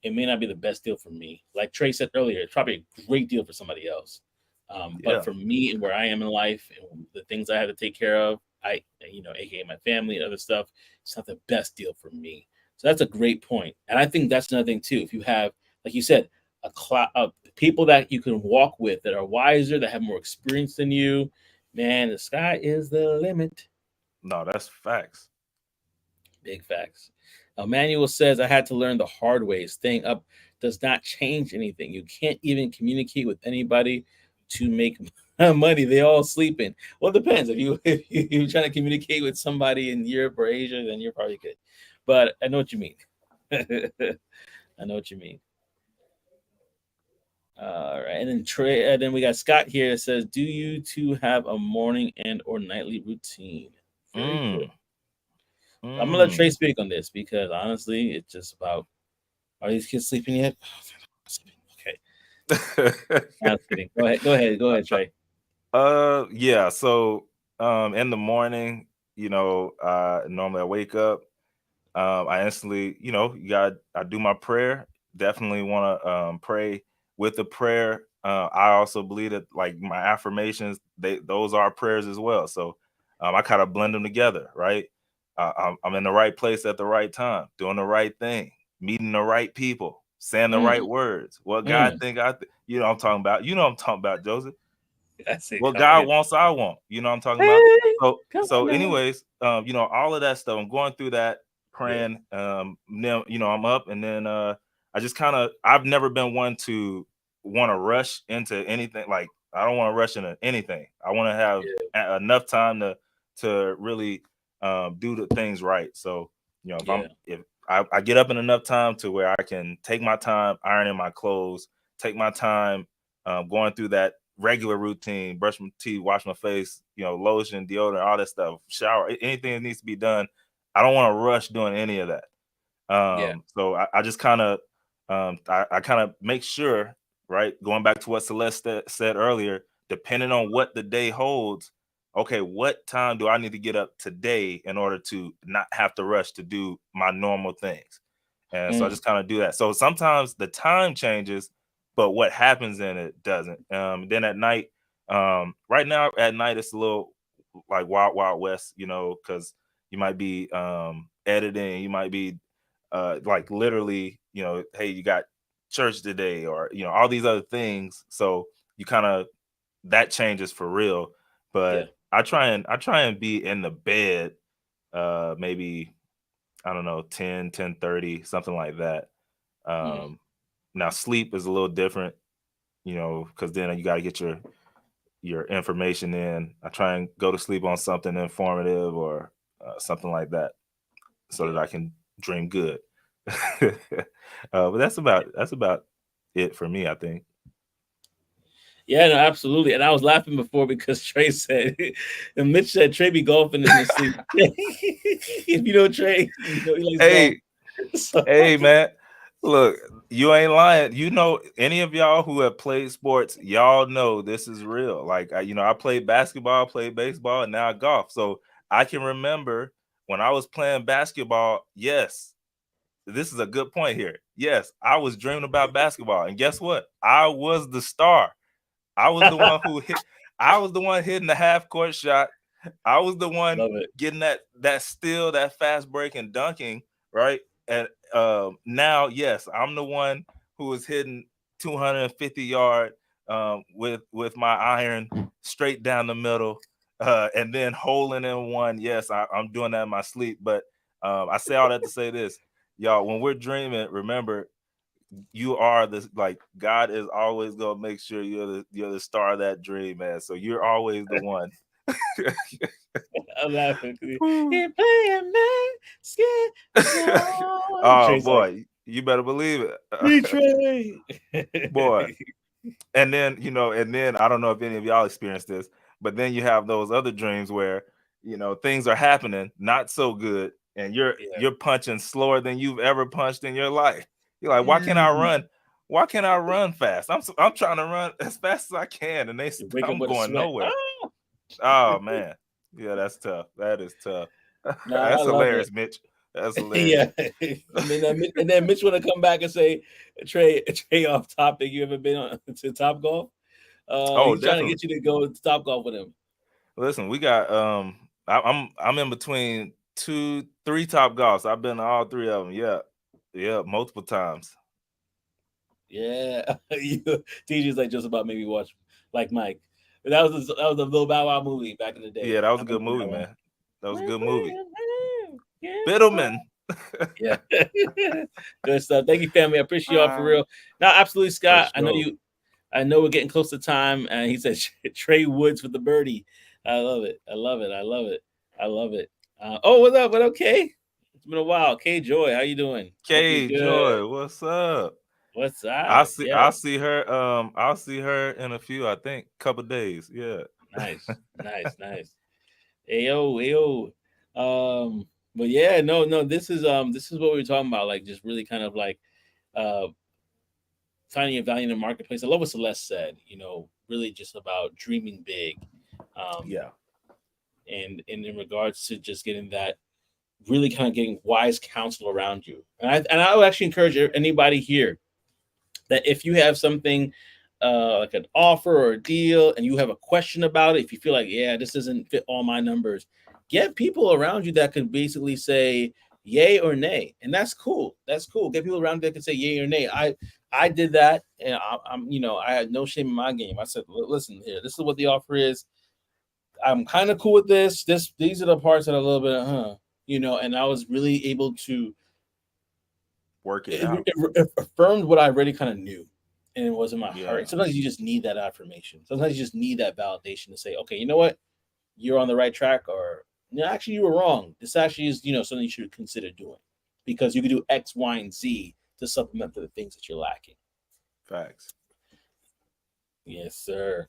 it may not be the best deal for me. Like Trey said earlier, it's probably a great deal for somebody else. But Yeah. for me and where I am in life and the things I have to take care of, aka my family and other stuff, it's not the best deal for me. So that's a great point. And I think that's another thing too. If you have, like you said, a cloud of people that you can walk with that are wiser, that have more experience than you, man, the sky is the limit. No, that's facts. Big facts. Manuel says, I had to learn the hard way. Staying up does not change anything. You can't even communicate with anybody to make money. They all sleeping. Well, it depends. If you're trying to communicate with somebody in Europe or Asia, then you're probably good. But I know what you mean. I know what you mean. All right, and then Trey, and then we got Scott here. That says, "Do you two have a morning and or nightly routine?" Very good. Mm, I'm gonna let Trey mm. speak on this because honestly, it's just about, are these kids sleeping yet? Okay, I'm kidding. Go ahead. Go ahead. Go ahead, Trey. Yeah. So, in the morning, normally I wake up. I instantly, I do my prayer. definitely want to pray with the prayer. I also believe that like my affirmations, those are prayers as well. So I kind of blend them together, right? I'm in the right place at the right time, doing the right thing, meeting the right people, saying the right Mm, words. What God mm. think you know what I'm talking about. You know what I'm talking about, Joseph. That's it. What Come on God here. wants, I want. You know what I'm talking about. Hey, come on So now. anyways, you know, all of that stuff. I'm going through that, Yeah. praying. Then you know, I'm up, and then I just kind of I've never been one to want to rush into anything. Like I don't want to rush into anything. I want to have Yeah. enough time to really do the things right. So you know, Yeah. if I get up in enough time to where I can take my time ironing my clothes, take my time going through that regular routine, brush my teeth, wash my face, you know, lotion, deodorant, all that stuff, shower, anything that needs to be done. I don't want to rush doing any of that. Yeah. So I just kind of, I kind of make sure, right? Going back to what Celeste said earlier, depending on what the day holds, okay, what time do I need to get up today in order to not have to rush to do my normal things? And so I Mm, just kind of do that. So sometimes the time changes, but what happens in it doesn't. Then at night, right now at night it's a little like wild wild west, you know, because you might be editing, you might be like literally, you know, hey, you got church today, or you know, all these other things. So you kind of that changes for real. yeah. But I try and be in the bed maybe I don't know 10:30 something like that. Mm, Now sleep is a little different, you know, because then you got to get your information in. I try and go to sleep on something informative or something like that, so that yeah. I can dream good. But that's about it for me, I think. Yeah, no, absolutely. And I was laughing before because Trey said, and Mitch said Trey be golfing in his sleep. If you know Trey, you know he likes golf. Hey, So hey, man, look, you ain't lying. You know, any of y'all who have played sports, y'all know this is real. Like, you know, I played basketball, played baseball, and now I golf. So I can remember when I was playing basketball. Yes, this is a good point here. Yes, I was dreaming about basketball, and guess what? I was the star. I was the one who hit. I was the one hitting the half court shot. I was the one love it. getting that steal, that fast break and dunking, right? And now, yes, I'm the one who was hitting 250 yard with my iron straight down the middle, and then holding in one. Yes, I'm doing that in my sleep. But I say all that to say this, y'all. When we're dreaming, remember you are the like God is always gonna make sure you're the star of that dream, man. So you're always the one. I'm laughing because Woo. he playing basketball. Oh Trey's like, boy, you better believe me it. Trey. Boy. And then, you know, and then I don't know if any of y'all experienced this, but then you have those other dreams where, you know, things are happening not so good, and Yeah. you're punching slower than you've ever punched in your life. You're like, why can't I Mm. run? Why can't I run fast? I'm trying to run as fast as I can, and You wake up I'm with a going sweat. nowhere. Ah! Oh man, yeah, that's tough. That is tough. Nah, I That's love it. hilarious, Mitch. That's hilarious. Yeah, and then Mitch want to come back and say, Trey, off topic. You ever been on to Top Golf? Oh, He's trying to definitely. get you to go to Top Golf with him. Listen, we got I'm in between two, three top golfs. I've been to all three of them. Yeah. Yeah, multiple times. Yeah, TJ's like just about maybe watch like Mike. That was a little Bow Wow movie back in the day. Yeah, that was I a good remember movie, that one. man. That was a My good movie. friend, guess what? Biddleman. Yeah, good stuff. Thank you, family. I appreciate y'all for Ah, real. Now, absolutely, for Scott. I know sure. you. I know we're getting close to time, and he said Trey Woods with the birdie. I love it. I love it. I love it. I love it. Oh, what's up? But okay, it's been a while. K Joy, how you doing? Hope you're K good. Joy, what's up? What's up? Yeah, I'll see her in a few, I think, couple days. Yeah. nice, nice, nice. Ayo, ayo. But yeah, no. This is what we were talking about. Like, just really kind of like uh finding your value in the marketplace. I love what Celeste said. Really just about dreaming big. Um, Yeah. and in regards to just getting that really kind of getting wise counsel around you. And I would actually encourage anybody here that if you have something like an offer or a deal and you have a question about it, if you feel like, yeah, this doesn't fit all my numbers, get people around you that can basically say yay or nay. And that's cool. That's cool. Get people around you that can say yay or nay. I did that, and I had no shame in my game. I said, listen here, this is what the offer is. I'm kind of cool with this. These are the parts that are a little bit, and I was really able to Work it out. it affirmed what I already kind of knew, and it was in my heart. Yeah. Sometimes you just need that affirmation. Sometimes you just need that validation to say, okay, you know what, you're on the right track, or no, actually you were wrong. This actually is something you should consider doing, because you can do X, Y, and Z to supplement for the things that you're lacking. Facts. Yes, sir.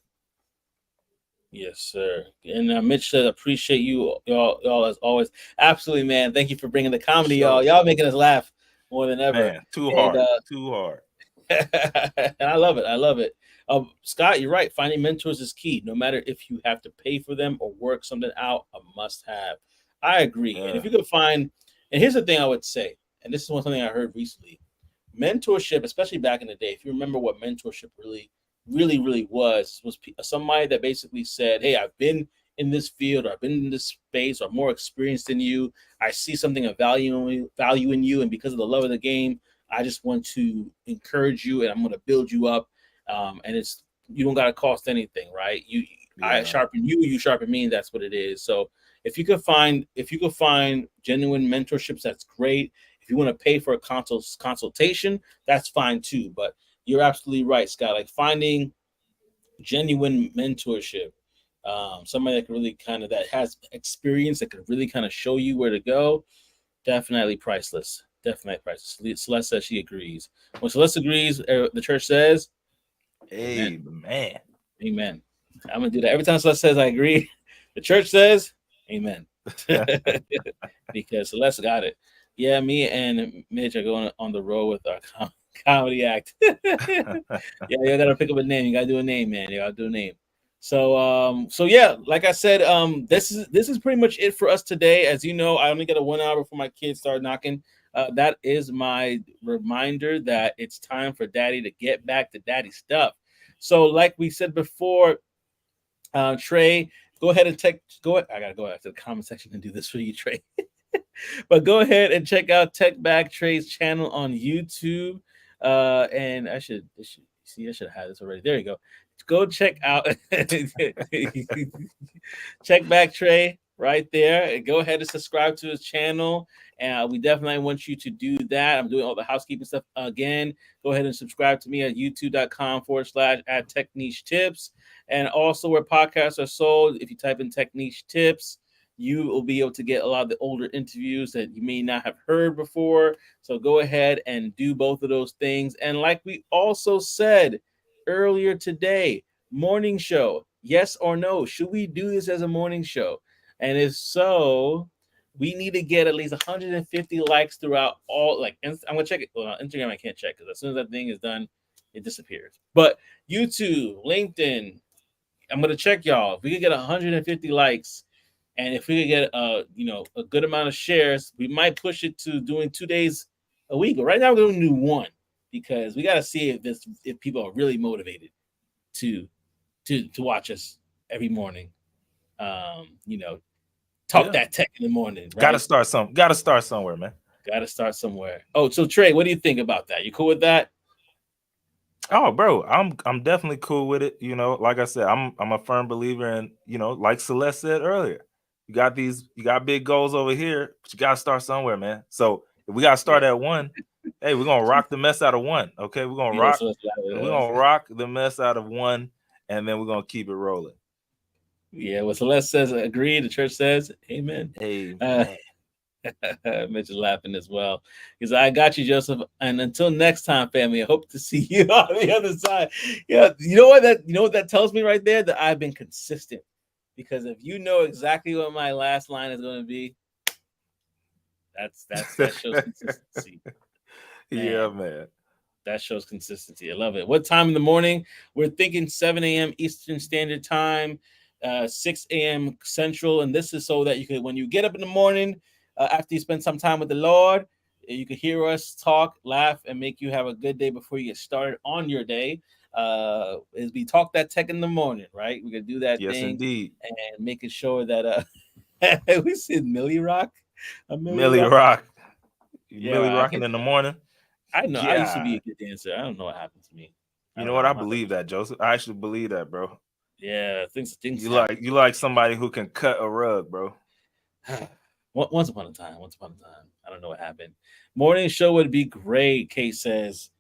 Yes, sir. And Mitch said, appreciate y'all as always. Absolutely, man. Thank you for bringing the For comedy, y'all. sure. Y'all making us laugh more than ever. Man, too And hard. Too hard. and I love it. I love it. Scott, you're right. Finding mentors is key. No matter if you have to pay for them or work something out, a must have. I agree. And if Yeah. you could find, and here's the thing I would say, and this is one something I heard recently, mentorship, especially back in the day, if you remember what mentorship really was somebody that basically said, hey, I've been in this field, or I've been in this space, or more experienced than you. I see something of value in you, and because of the love of the game, I just want to encourage you, and I'm going to build you up. And it's you don't got to cost anything, right? I Yeah. sharpen you, you sharpen me, and that's what it is. So if you could find genuine mentorships, that's great. If you want to pay for a consultation, that's fine too. But you're absolutely right, Scott. Like finding genuine mentorship, somebody that can really kind of that has experience that can really kind of show you where to go, definitely priceless. Definitely priceless. Celeste says she agrees. When Celeste agrees, the church says, "Amen." Hey, man. Amen. I'm gonna do that every time Celeste says I agree. The church says, "Amen," because Celeste got it. Yeah, me and Mitch are going on the road with our comedy act. Yeah, you gotta pick up a name. You gotta do a name, man. You gotta do a name. So yeah, like I said, this is pretty much it for us today. As you know, I only got a 1 hour before my kids start knocking. That is my reminder that it's time for Daddy to get back to Daddy stuff. So, like we said before, Trey, go ahead and go. I gotta go out to the comment section and do this for you, Trey. But go ahead and check out Tech Back Trey's channel on YouTube. And I should see, I should have had this already. There you go. Go check out check back Trey right there. And go ahead and subscribe to his channel. And we definitely want you to do that. I'm doing all the housekeeping stuff again. Go ahead and subscribe to me at youtube.com/ at Tech Niche Tips. And also where podcasts are sold, if you type in Tech Niche Tips, you will be able to get a lot of the older interviews that you may not have heard before. So go ahead and do both of those things. And like we also said earlier today, morning show, yes or no? Should we do this as a morning show? And if so, we need to get at least 150 likes throughout all. Like, I'm gonna check it. Well, Instagram I can't check because as soon as that thing is done, it disappears. But YouTube, LinkedIn, I'm gonna check y'all. If we could get 150 likes, and if we could get a good amount of shares, we might push it to doing 2 days a week. But right now we're going to do one, because we got to see if people are really motivated to to watch us every morning. You know, talk Yeah. that tech in the morning, Gotta right? start some. Gotta start somewhere, man. Got to start somewhere. Oh, so Trey, what do you think about that? You cool with that? Oh, bro, I'm definitely cool with it. Like I said, I'm a firm believer in, like Celeste said earlier, you got big goals over here, but you gotta start somewhere, man. So if we gotta Yeah. start at one, hey, we're gonna rock the mess out of one. Okay, we're gonna Yeah. rock, So let's, we're gonna rock the mess out of one, and then we're gonna keep it rolling. yeah. What Celeste says, agree. The church says, Amen. Hey, Uh, man. Mitch is laughing as well. Because I got you, Joseph. And until next time, family, I hope to see you on the other side. Yeah, you know what that tells me right there? That I've been consistent. Because if you know exactly what my last line is going to be, that shows consistency. Yeah, Man, man. that shows consistency. I love it. What time in the morning? We're thinking 7 a.m. Eastern Standard Time, 6 a.m. Central. And this is so that you can, when you get up in the morning, after you spend some time with the Lord. You can hear us talk, laugh, and make you have a good day before you get started on your day. As we talk that tech in the morning, right? We're gonna do that Yes, thing indeed. and making sure that we said Millie Rock, a Millie Millie Rock. Rock. Yeah, Millie I rocking hate in the that. morning. I know I used to be Yeah. a good dancer. I don't know what happened to me. I You don't know what? know. I I'm not that believe much. that, Joseph. I actually believe that, bro. Yeah, things You happen. like you like somebody who can cut a rug, bro. Once upon a time, once upon a time. I don't know what happened. Morning show would be great. Kay says,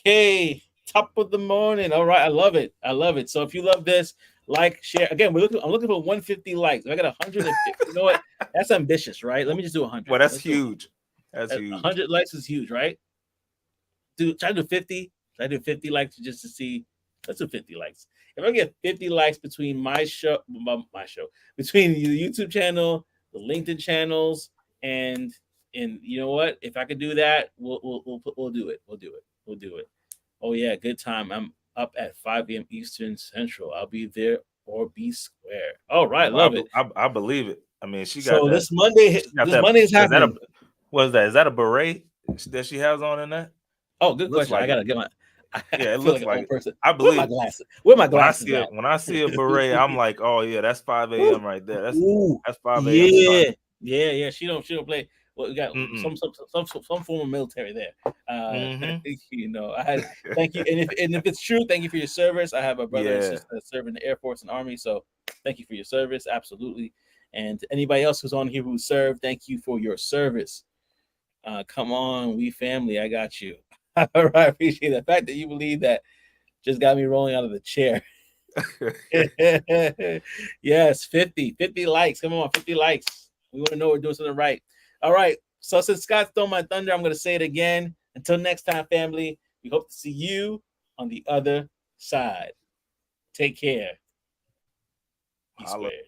Kay, top of the morning. All right, I love it. I love it. So if you love this, like, share. Again, I'm looking for 150 likes. If I got 150. You know what? That's ambitious, right? Let me just do 100. Well, that's Let's do huge. That's 100. huge. 100 likes is huge, right? Try to do 50. Try to do 50 likes just to see. Let's do 50 likes. If I get 50 likes between my show, between the YouTube channel, the LinkedIn channels, and you know what? If I could do that, we'll do it. We'll do it. We'll do it. Oh yeah, good time. I'm up at 5 a.m. Eastern Central. I'll be there or be square. All right, Well, love it. I believe it. I mean, she got So that. this Monday, She got this that. Monday is Is that a happening. what is that? Is that a beret that she has on in that? Oh, good Looks question. I like it. gotta get my. I Yeah, it feel looks like an like old it. person. I Where are my believe glasses? Where are my when I glasses see it at? when I see a beret, I'm like, oh yeah, that's 5 a.m. right there. Ooh, That's 5 a.m. start. yeah, yeah. She don't play. Well, we got Mm-mm. some form of military there. Mm-hmm. I had thank you, and if it's true, thank you for your service. I have a brother and Yeah. sister that serve in the Air Force and Army, so thank you for your service, absolutely. And to anybody else who's on here who served, thank you for your service. Come on, we family. I got you. All right, I appreciate the fact that you believe that just got me rolling out of the chair. Yes, 50 likes. Come on, 50 likes. We want to know we're doing something right. All right. So since Scott stole my thunder, I'm going to say it again. Until next time, family, we hope to see you on the other side. Take care. Be Holla. squared.